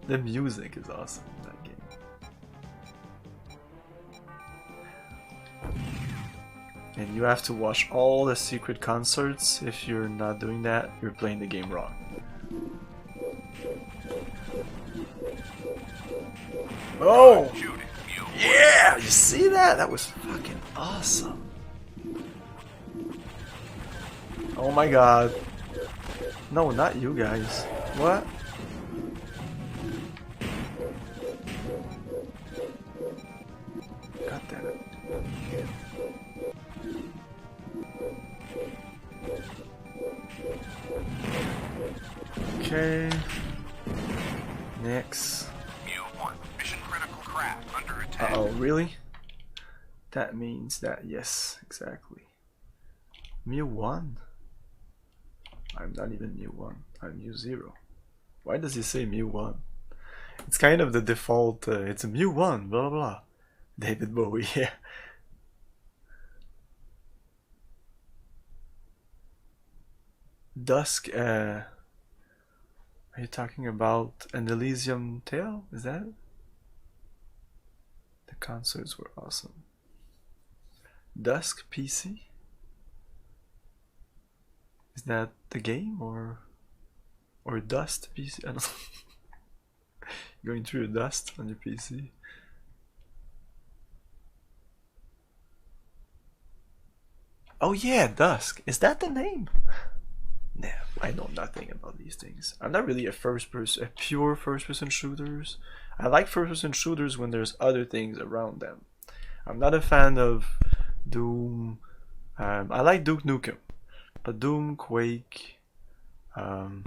The music is awesome in that game. And you have to watch all the secret concerts. If you're not doing that, you're playing the game wrong. Oh! Yeah! You see that? That was fucking awesome. Oh my god. No, not you guys. What? God damn it. Okay. Next. Mu-1, mission critical craft under attack. Uh-oh, really? That means that, yes, exactly. Mu-1? I'm not even Mu-1. I'm Mu-0. Why does he say Mu-1? It's kind of the default, it's a Mu-1, blah blah blah. David Bowie, yeah. Dusk, are you talking about an Elysium Tale? Is that it? The concerts were awesome. Dusk PC? Is that the game or Dust PC? I don't know. Going through the dust on your PC. Oh yeah, Dusk. Is that the name? Nah, I know nothing about these things. I'm not really a pure first-person shooters. I like first-person shooters when there's other things around them. I'm not a fan of Doom. I like Duke Nukem, but Doom, Quake, they're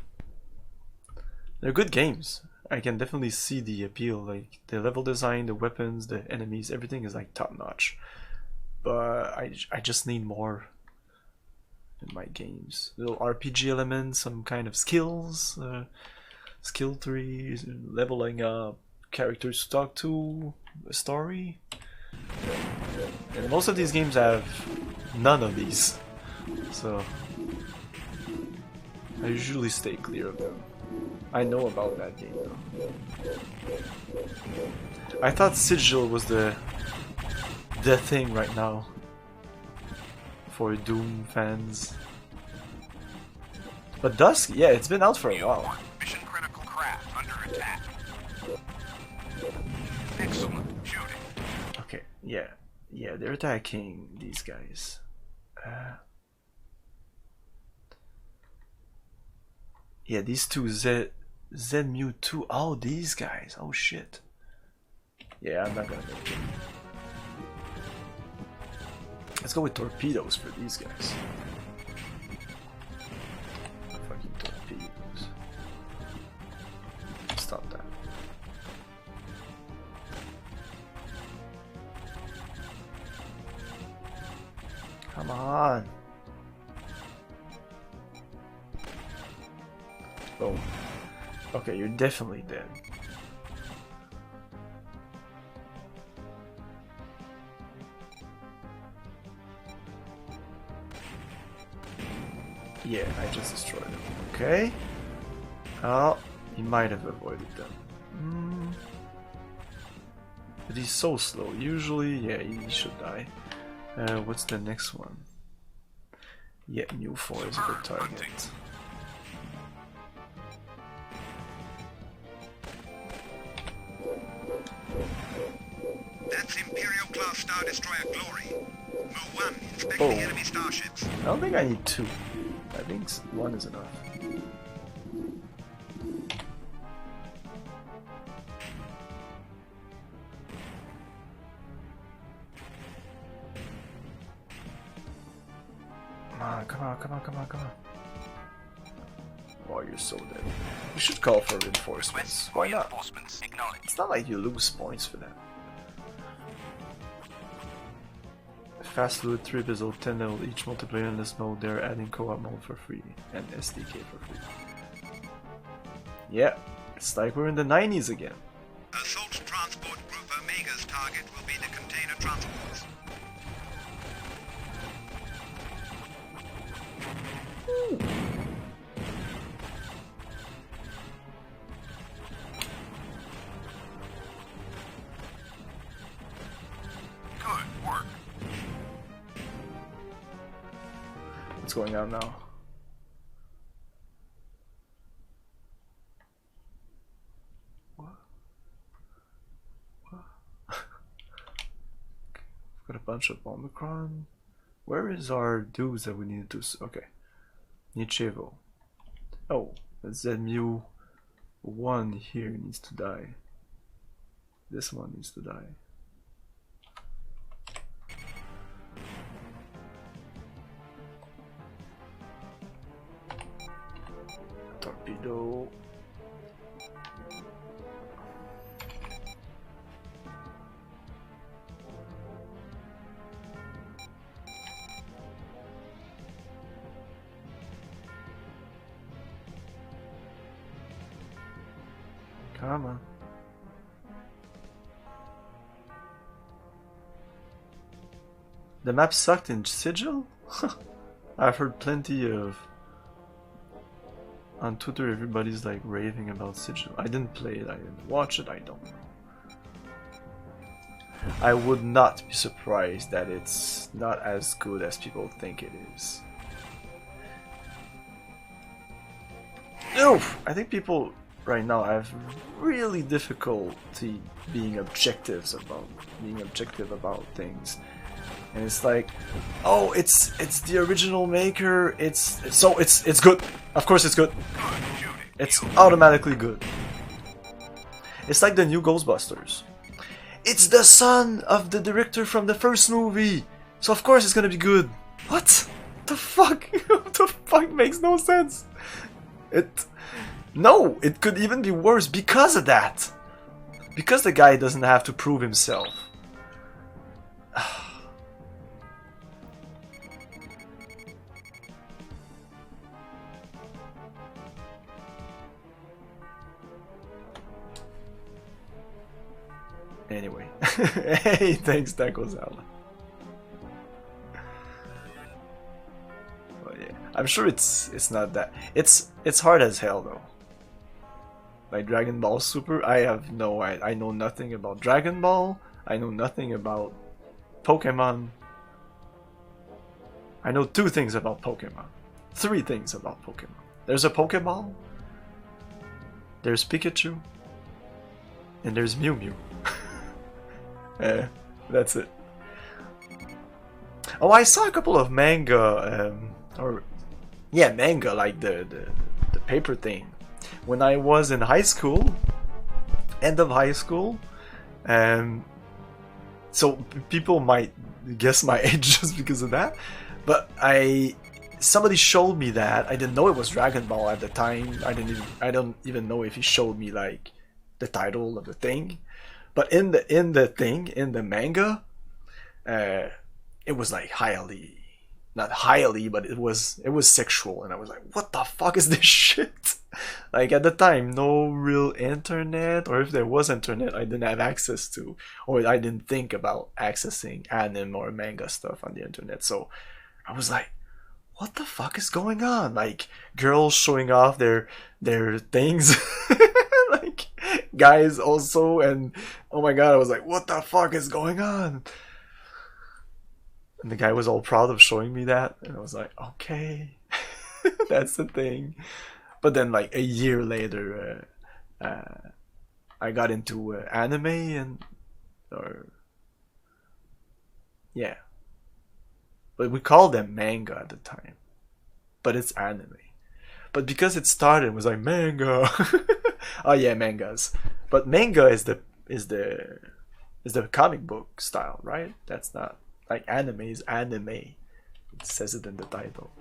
good games. I can definitely see the appeal. Like the level design, the weapons, the enemies, everything is like top-notch. But I just need more in my games. Little RPG elements, some kind of skills, skill trees, leveling up, characters to talk to, a story. And most of these games have none of these, so I usually stay clear of them. I know about that game though. I thought Sigil was the thing right now for Doom fans. But Dusk, yeah, it's been out for a while. Mission critical craft under attack. Excellent shooting. Okay, yeah, they're attacking these guys. Yeah, these two Zmu2. Oh, these guys. Oh shit. Yeah, I'm not gonna make it. Let's go with torpedoes for these guys. Fucking torpedoes. Stop that. Come on. Oh. Okay, you're definitely dead. Yeah, I just destroyed him. Okay. Oh, he might have avoided them. But he's so slow. Usually, yeah, he should die. What's the next one? Yeah, Mu4 is a good target. That's Imperial class Star Destroyer Glory. Mu-1, inspect the enemy starships. I don't think I need two. I think one is enough. Come on. Oh, you're so dead. We should call for reinforcements. Why not? It's not like you lose points for that. Fast Fluid 3 Bizzle 10 level each multiplayer in this mode. They're adding co-op mode for free and SDK for free. Yeah, it's like we're in the 90s again. Assault Transport Group Omega's target will be the container transports. Good work. going on now. Got a bunch of Omicron. Where is our dudes that we need to? Okay, Nichevo. Oh, ZMU 1 here needs to die. This one needs to die. Torpedo. Come on. The map sucked in Sigil? I've heard plenty of... On Twitter everybody's like raving about Sigil. I didn't play it, I didn't watch it, I don't know. I would not be surprised that it's not as good as people think it is. Oof! I think people right now have really difficulty being objective about things. And it's like, oh, it's the original maker, it's good. Of course it's good. It's automatically good. It's like the new Ghostbusters. It's the son of the director from the first movie, so of course it's gonna be good. What the fuck? What the fuck makes no sense? No, it could even be worse because of that. Because the guy doesn't have to prove himself. Anyway, hey, thanks, Taco Zala. Well, yeah, I'm sure it's not that. It's hard as hell though. Like Dragon Ball Super, I know nothing about Dragon Ball. I know nothing about Pokemon. I know 2 things about Pokemon. 3 things about Pokemon. There's a Pokeball. There's Pikachu. And there's Mew Mew. That's it. Oh, I saw a couple of manga, manga, like the paper thing, when I was in high school, end of high school, so people might guess my age just because of that, but somebody showed me that. I didn't know it was Dragon Ball at the time. I don't even know if he showed me like the title of the thing. But in the manga, it was like not highly, but it was sexual, and I was like, what the fuck is this shit? Like at the time, no real internet, or if there was internet, I didn't have access to, or I didn't think about accessing anime or manga stuff on the internet. So I was like, what the fuck is going on? Like girls showing off their things. Like guys also, and oh my god, I was like, what the fuck is going on? And the guy was all proud of showing me that, and I was like, okay. That's the thing. But then like a year later, I got into anime, but we called them manga at the time, but it's anime. But because it started, it was like manga. Oh yeah, mangas. But manga is the comic book style, right? That's not like anime is anime. It says it in the title.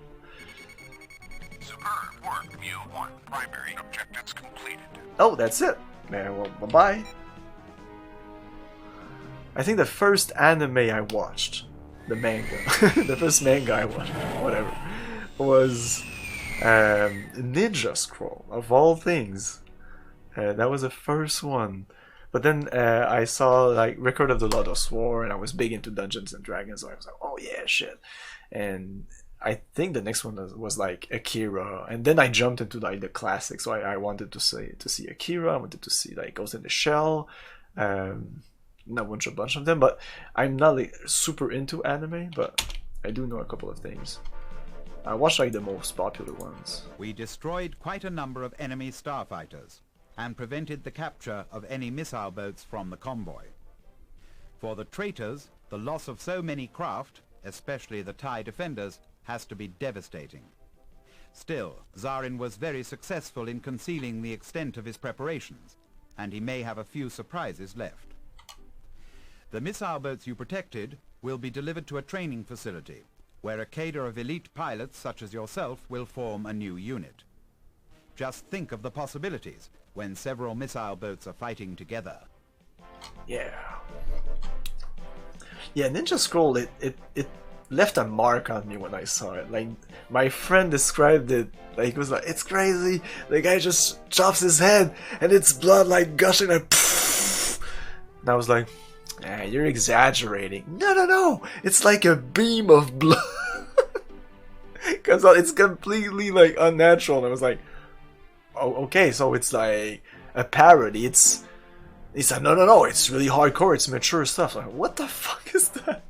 Superb work, Mew 1. Primary objectives completed. Oh, that's it. Man, well, bye-bye. I think the first anime I watched, the manga, the first manga I watched, whatever, was Ninja Scroll, of all things. That was the first one. But then I saw like Record of the Lodoss War, and I was big into Dungeons and Dragons, so I was like, oh yeah, shit. And I think the next one was like Akira, and then I jumped into like the classics. So I wanted to see Akira. I wanted to see like Ghost in the Shell, a bunch of them. But I'm not like super into anime, but I do know a couple of things. I watched like the most popular ones. We destroyed quite a number of enemy starfighters and prevented the capture of any missile boats from the convoy. For the traitors, the loss of so many craft, especially the TIE defenders, has to be devastating. Still, Zarin was very successful in concealing the extent of his preparations, and he may have a few surprises left. The missile boats you protected will be delivered to a training facility, where a cadre of elite pilots such as yourself will form a new unit. Just think of the possibilities when several missile boats are fighting together. Yeah. Yeah, Ninja Scroll, it left a mark on me when I saw it. Like, my friend described it, like, it was like, it's crazy, the guy just chops his head, and it's blood, like, gushing, and poof! And I was like, you're exaggerating. No, it's like a beam of blood. Because it's completely, like, unnatural, and I was like, oh, okay, so it's like a parody, it's like, no, it's really hardcore, it's mature stuff. Like, what the fuck is that?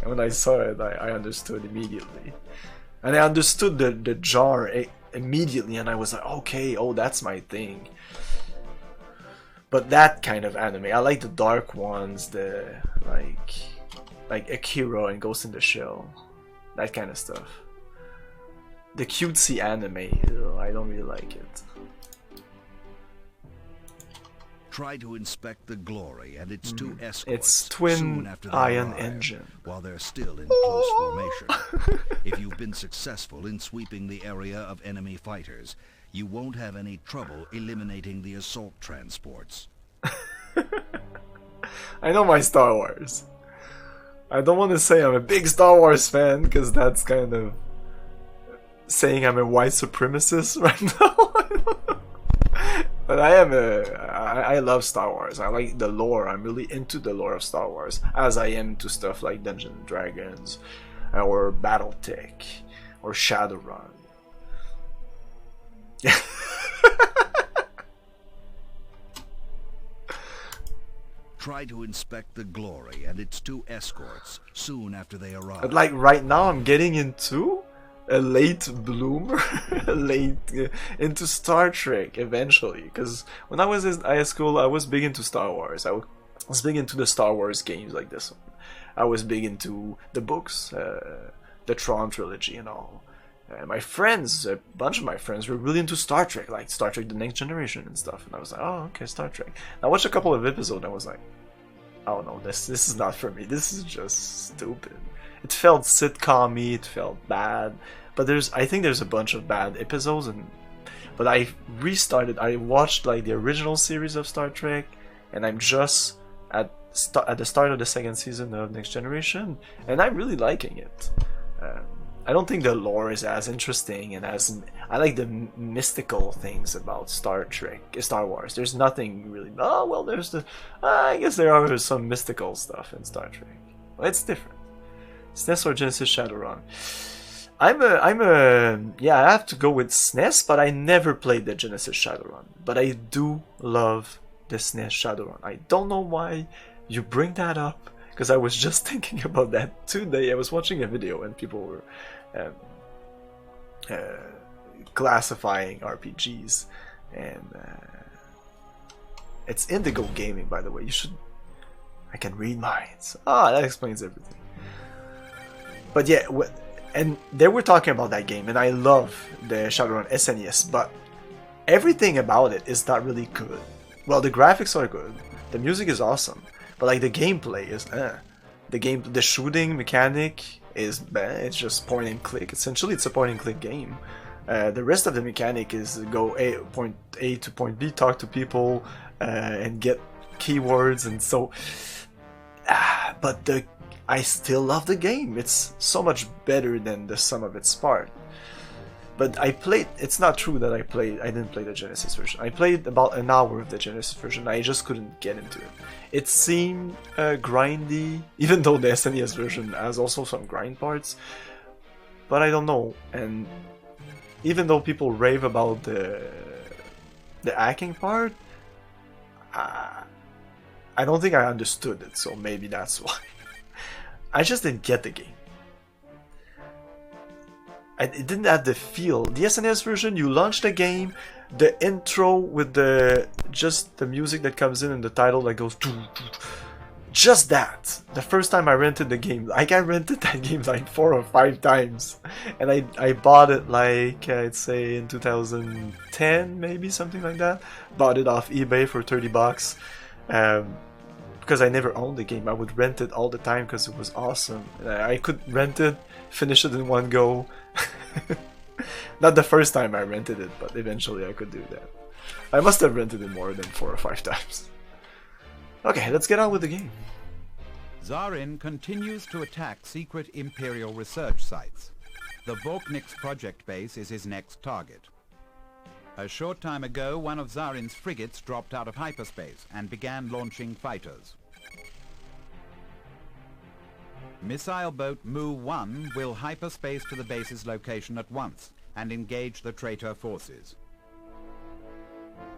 And when I saw it, I understood immediately. And I understood the jar immediately, and I was like, okay, oh, that's my thing. But that kind of anime, I like the dark ones, the like Akira and Ghost in the Shell, that kind of stuff. The cutesy anime, I don't really like it. Try to inspect the Glory and its two escorts. It's twin soon after they ion arrive, engine. while they're still in close formation. If you've been successful in sweeping the area of enemy fighters, you won't have any trouble eliminating the assault transports. I know my Star Wars. I don't want to say I'm a big Star Wars fan, because that's kind of saying I'm a white supremacist right now. But I love Star Wars. I like the lore. I'm really into the lore of Star Wars, as I am to stuff like Dungeons and Dragons, or BattleTech, or Shadowrun. Try to inspect the Glory and its two escorts soon after they arrive. But like right now, I'm getting into a late bloomer, into Star Trek eventually. Because when I was in high school, I was big into Star Wars. I was big into the Star Wars games like this one. I was big into the books, the Tron trilogy and all. My friends, a bunch of my friends, were really into Star Trek, like Star Trek The Next Generation and stuff. And I was like, oh, okay, Star Trek. I watched a couple of episodes and I was like, oh no, this is not for me. This is just stupid. It felt sitcom-y, it felt bad. But I think there's a bunch of bad episodes. But I restarted, I watched like the original series of Star Trek, and I'm just at the start of the second season of Next Generation, and I'm really liking it. I don't think the lore is as interesting, and I like the mystical things about Star Wars. There's nothing really. Oh well, I guess there are some mystical stuff in Star Trek. Well, it's different. SNES or Genesis Shadowrun. Yeah, I have to go with SNES, but I never played the Genesis Shadowrun. But I do love the SNES Shadowrun. I don't know why you bring that up, because I was just thinking about that today. I was watching a video and people were classifying RPGs, and it's Indigo Gaming, by the way. I can read minds. That explains everything. But yeah, and they were talking about that game, and I love the Shadowrun SNES, but everything about it is not really good. Well, the graphics are good, the music is awesome, but like the gameplay is the shooting mechanic is bad. It's just point and click. Essentially, it's a point and click game. The rest of the mechanic is go point A to point B, talk to people, and get keywords, and so. But I still love the game. It's so much better than the sum of its parts. But it's not true that I didn't play the Genesis version. I played about an hour of the Genesis version. I just couldn't get into it. It seemed grindy, even though the SNES version has also some grind parts. But I don't know. And even though people rave about the hacking part, I don't think I understood it, so maybe that's why. I just didn't get the game. it didn't have the feel. The SNES version, you launch the game, the intro with just the music that comes in and the title that goes just that. The first time I rented the game, like I rented that game like 4 or 5 times, and I bought it like I'd say in 2010 maybe, something like that. Bought it off eBay for 30 bucks. Because I never owned the game, I would rent it all the time because it was awesome. I could rent it, finish it in one go. Not the first time I rented it, but eventually I could do that. I must have rented it more than 4 or 5 times. Okay, let's get on with the game. Zarin continues to attack secret Imperial research sites. The Vorknik's project base is his next target. A short time ago, one of Zarin's frigates dropped out of hyperspace and began launching fighters. Missile boat Mu-1 will hyperspace to the base's location at once and engage the traitor forces.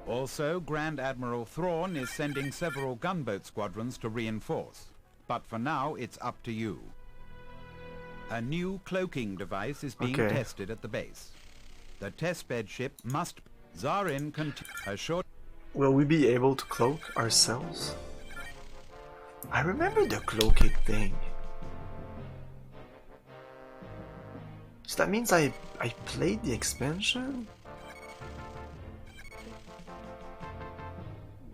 Also, Grand Admiral Thrawn is sending several gunboat squadrons to reinforce. But for now, it's up to you. A new cloaking device is being tested at the base. The testbed ship must... Zarin a short... Will we be able to cloak ourselves? I remember the cloaking thing. So that means I played the expansion?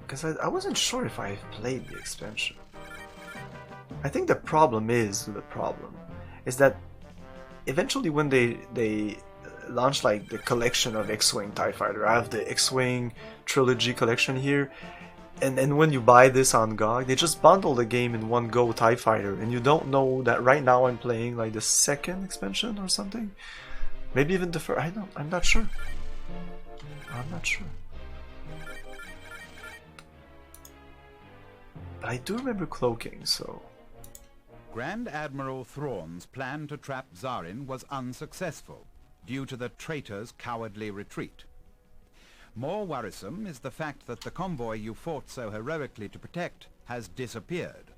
Because I wasn't sure if I played the expansion. I think the problem is that eventually when they launch like the collection of X-Wing TIE Fighter, I have the X-Wing trilogy collection here, and when you buy this on GOG, they just bundle the game in one go TIE Fighter, and you don't know that right now I'm playing like the second expansion or something, maybe even the first. I'm not sure. But I do remember cloaking, so... Grand Admiral Thrawn's plan to trap Zarin was unsuccessful due to the traitor's cowardly retreat. More worrisome is the fact that the convoy you fought so heroically to protect has disappeared.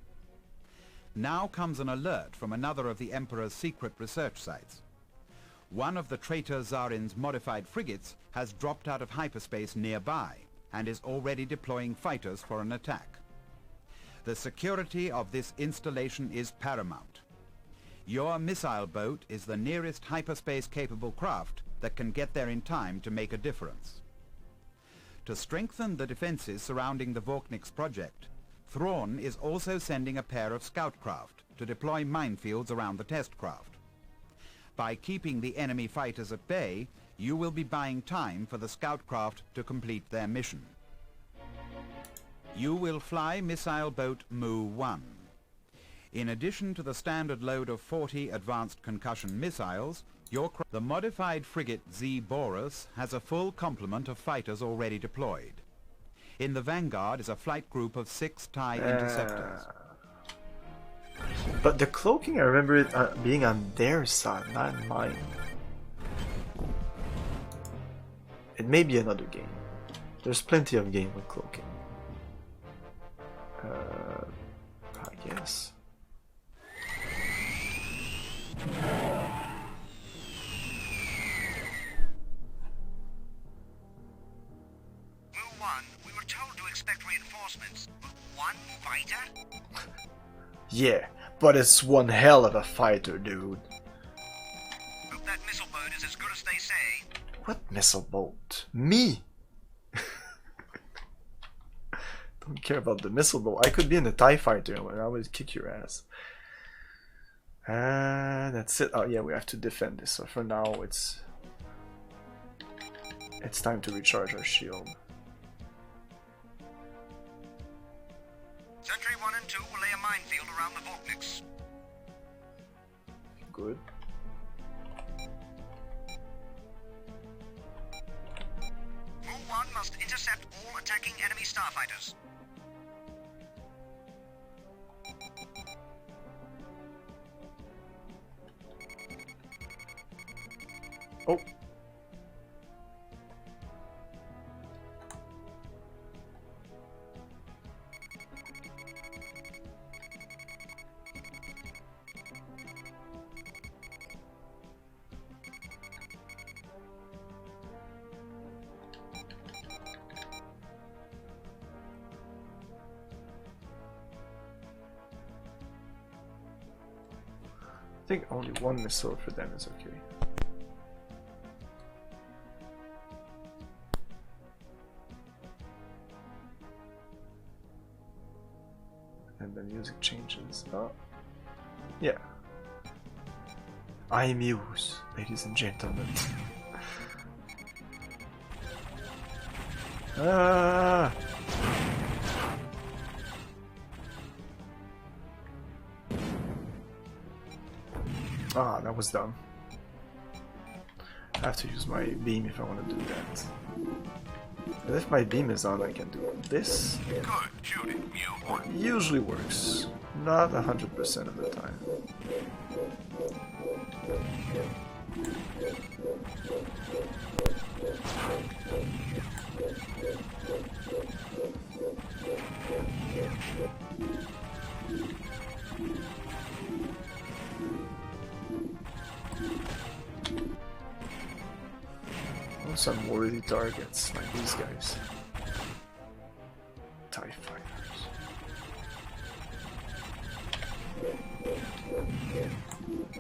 Now comes an alert from another of the Emperor's secret research sites. One of the traitor Zarin's modified frigates has dropped out of hyperspace nearby and is already deploying fighters for an attack. The security of this installation is paramount. Your missile boat is the nearest hyperspace-capable craft that can get there in time to make a difference. To strengthen the defenses surrounding the Vorknik's project, Thrawn is also sending a pair of scout craft to deploy minefields around the test craft. By keeping the enemy fighters at bay, you will be buying time for the scout craft to complete their mission. You will fly missile boat Mu-1. In addition to the standard load of 40 advanced concussion missiles, the modified frigate Z-Boris has a full complement of fighters already deployed. In the vanguard is a flight group of 6 TIE interceptors. But the cloaking, I remember it being on their side, not mine. It may be another game. There's plenty of game with cloaking. I guess. Mu-1, we were told to expect reinforcements, but one fighter? Yeah, but it's one hell of a fighter, dude. Hope that missile boat is as good as they say. What missile boat? Me? Don't care about the missile boat. I could be in the TIE Fighter and I would kick your ass. That's it. Oh yeah, we have to defend this. So for now, it's time to recharge our shield. Sentry 1 and 2 will lay a minefield around the Vorkniks. Good. Mu-1 must intercept all attacking enemy starfighters. Oh. I think only one missile for them is okay. And the music changes. Oh, yeah. I muse, ladies and gentlemen. Ah! Ah, that was dumb. I have to use my beam if I want to do that. And if my beam is on, I can do this. Good, shoot it, Mu-1. Usually works. Not 100% of the time. Some worthy targets like these guys. TIE fighters.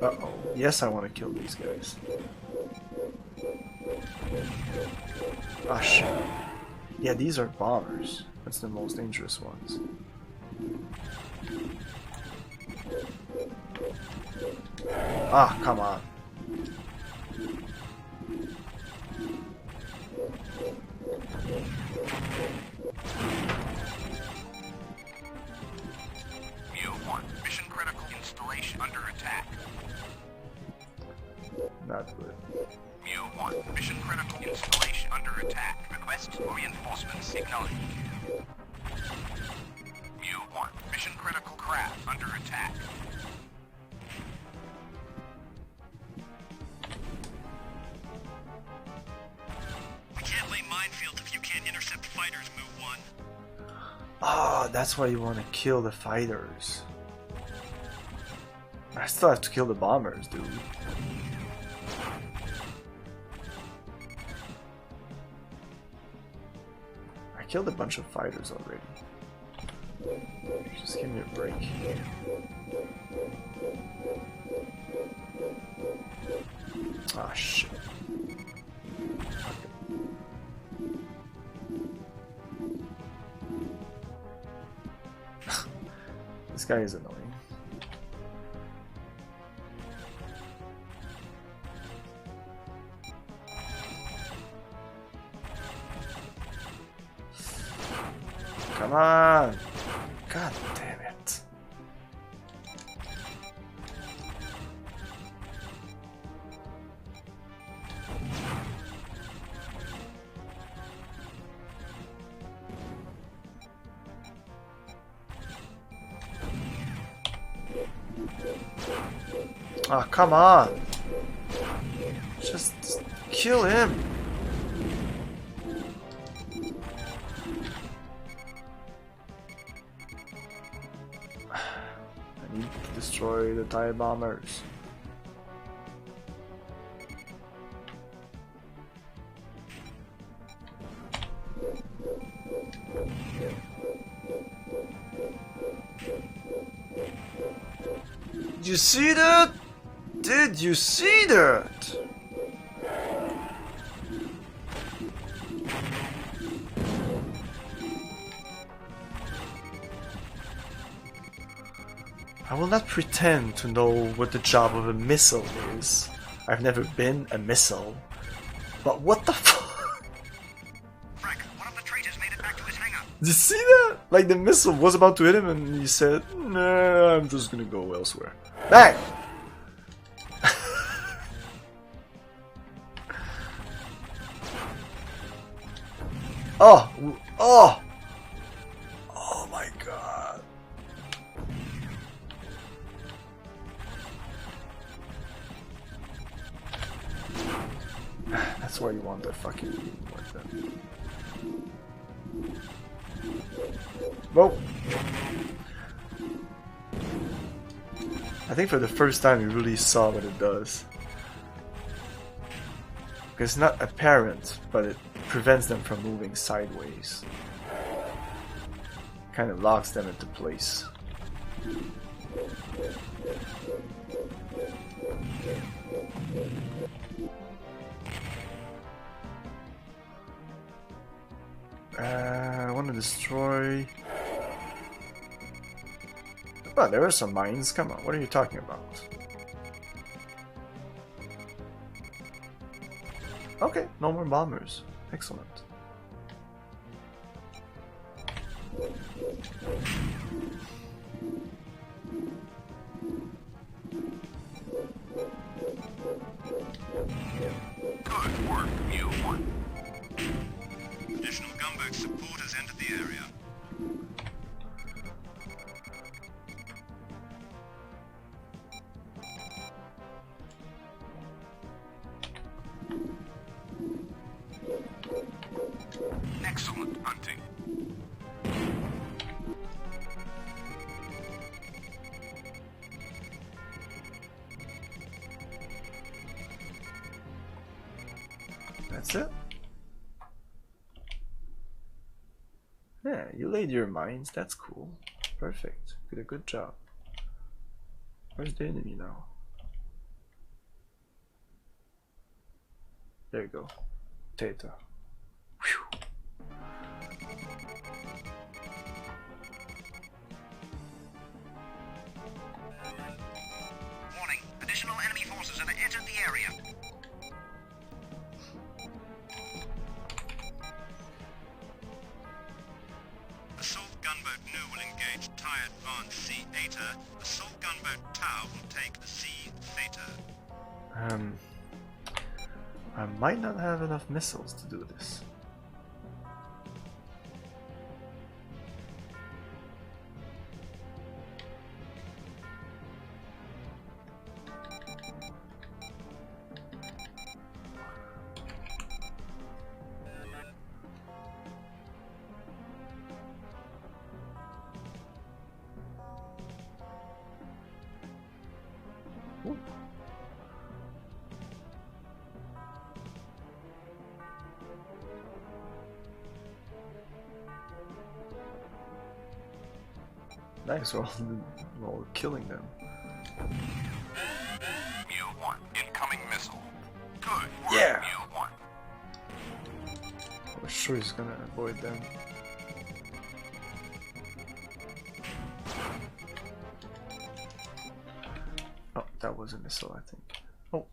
Uh-oh. Yes, I want to kill these guys. Ah, shit. Yeah, these are bombers. That's the most dangerous ones. Ah, come on. Mu-1, mission critical installation under attack. Not good. Mu-1, mission critical installation under attack. Request reinforcements acknowledged. Mu-1, mission critical craft under attack. We can't lay minefields if you can't intercept fighters, Mu-1. Ah, that's why you want to kill the fighters. I still have to kill the bombers, dude. I killed a bunch of fighters already. Just give me a break. Ah, shit. This guy is annoying. Come on! God damn it. Ah, oh, come on! Just kill him! I need to destroy the TIE bombers. Did you see that? Did you see that? I will not pretend to know what the job of a missile is. I've never been a missile. But what the fuck? Frank, one of the traitors made it back to his hangar. Did you see that? Like the missile was about to hit him and he said, nah, I'm just gonna go elsewhere. Bang! Oh! Oh! Oh my god. That's why you want that fucking beam like that. Whoa! I think for the first time you really saw what it does. Because it's not apparent, but it prevents them from moving sideways. Kind of locks them into place. I want to destroy... Oh, there are some mines. Come on, what are you talking about? Okay, no more bombers. Excellent. Good work, Mu-1. Additional gunboat support has entered the area. Excellent hunting. That's it? Yeah, you laid your mines, that's cool. Perfect. Did a good job. Where's the enemy now? There you go. Theta. Whew. Warning, additional enemy forces have entered the area. Assault gunboat Nu will engage TIE Advance C Eta. Assault gunboat Tau will take C Theta. I might not have enough missiles to do this. Ooh. Nice, we're killing them. Mu-1, incoming missile. Good work, Yeah. Mu-1. I'm sure he's gonna avoid them. Oh, that was a missile, I think. Oh.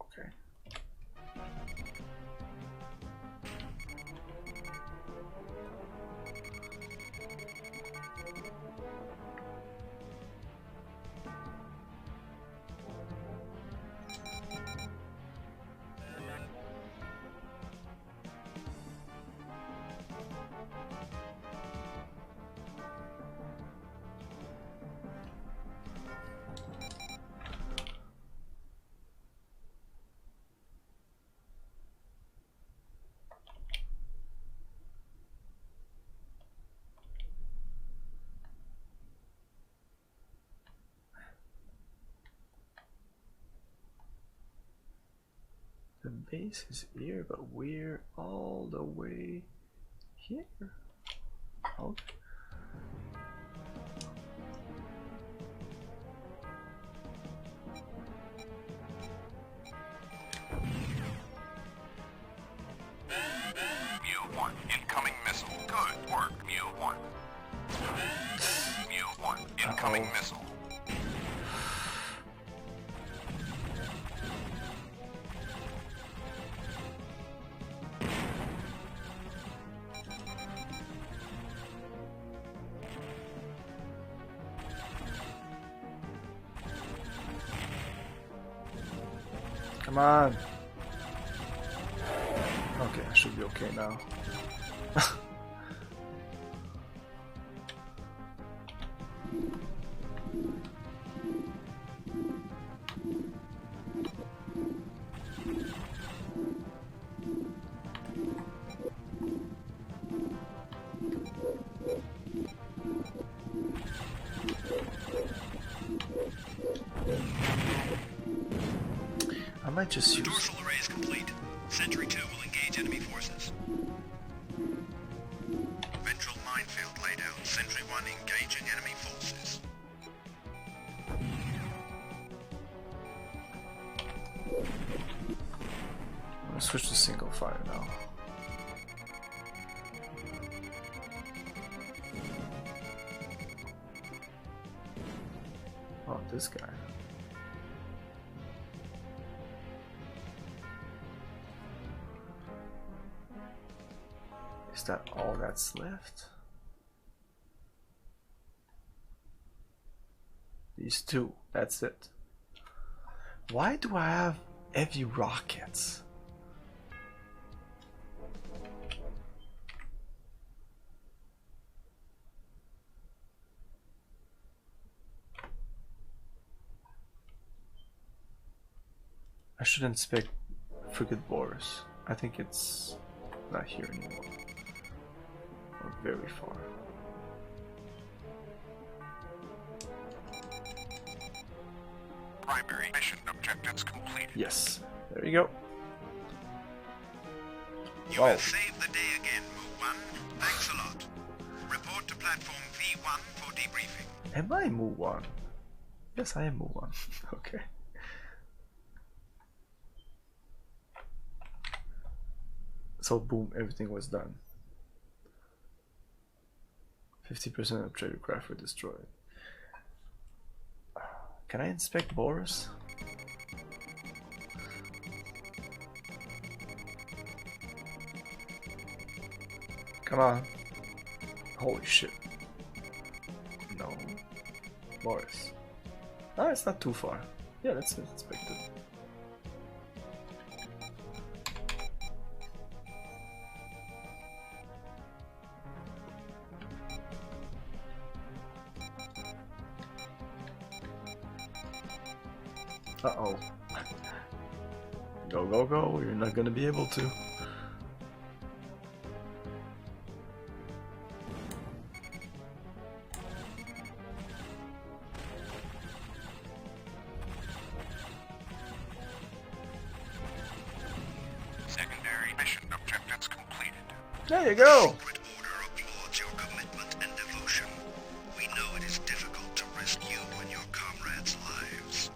Okay. The base is here, but we're all the way here. Okay. Mu-1, incoming missile. Good work, Mu-1. Mu-1, incoming missile. Come on. Okay, I should be okay now. I might just The use... dorsal array is complete. Sentry 2 will engage enemy forces. Ventral minefield laid out. Sentry 1 engaging enemy forces. Let's switch to single fire now. Oh, this guy. Is that all that's left? These two, that's it. Why do I have heavy rockets? I should inspect frigate Boris. I think it's not here anymore. Or very far. Primary mission objectives completed. Yes, there you go. You have saved the day again, Mu 1. Thanks a lot. Report to platform V1 for debriefing. Am I Mu 1? Yes, I am Mu 1. Okay. So boom, everything was done. 50% of trader craft were destroyed. Can I inspect Boris? Come on. Holy shit. No. Boris. Ah, it's not too far. Yeah, let's inspect it. Uh-oh. Go, go, go. You're not gonna be able to. Secondary mission objectives completed. There you go. Secret order applauds your commitment and devotion. We know it is difficult to risk you and your comrades' lives.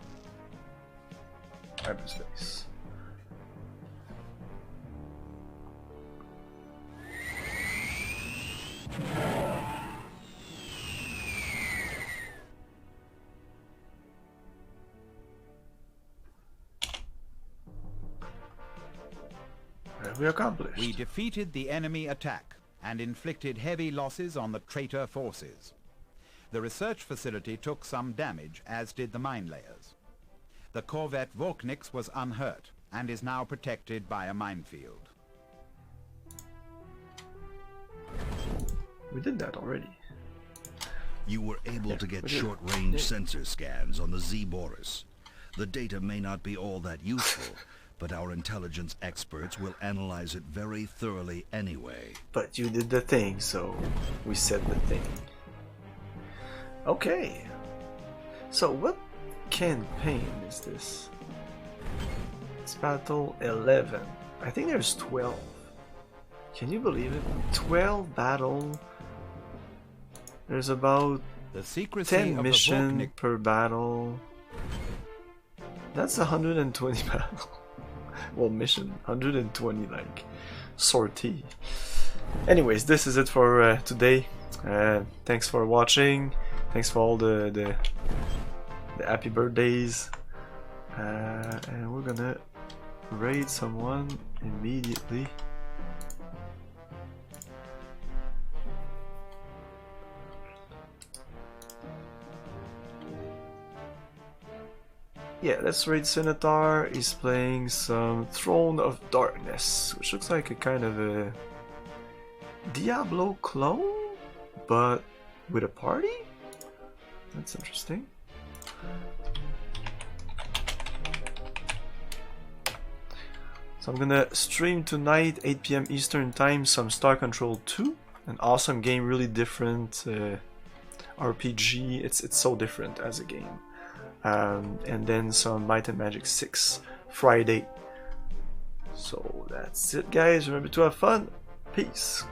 Cyberspace. What have we accomplished? We defeated the enemy attack and inflicted heavy losses on the traitor forces. The research facility took some damage, as did the mine layers. The corvette Volknix was unhurt and is now protected by a minefield. We did that already. You were able to get we did. short-range sensor scans on the Z Boris. The data may not be all that useful, but our intelligence experts will analyze it very thoroughly anyway. But you did the thing, so we said the thing. Okay. So what campaign is this? It's battle 11. I think there's 12. Can you believe it? 12 battle. There's about The secrecy 10 of mission the Volknix per battle. That's 120 battle. Well, mission 120 like sortie. Anyways, this is it for today. Thanks for watching. Thanks for all the happy birthdays. And we're gonna raid someone immediately. Yeah, let's raid Senator. He's playing some Throne of Darkness, which looks like a kind of a Diablo clone, but with a party? That's interesting. So I'm gonna stream tonight, 8 PM Eastern Time, some Star Control 2. An awesome game, really different RPG. It's so different as a game. And then some Might and Magic 6 Friday. So that's it, guys. Remember to have fun. Peace.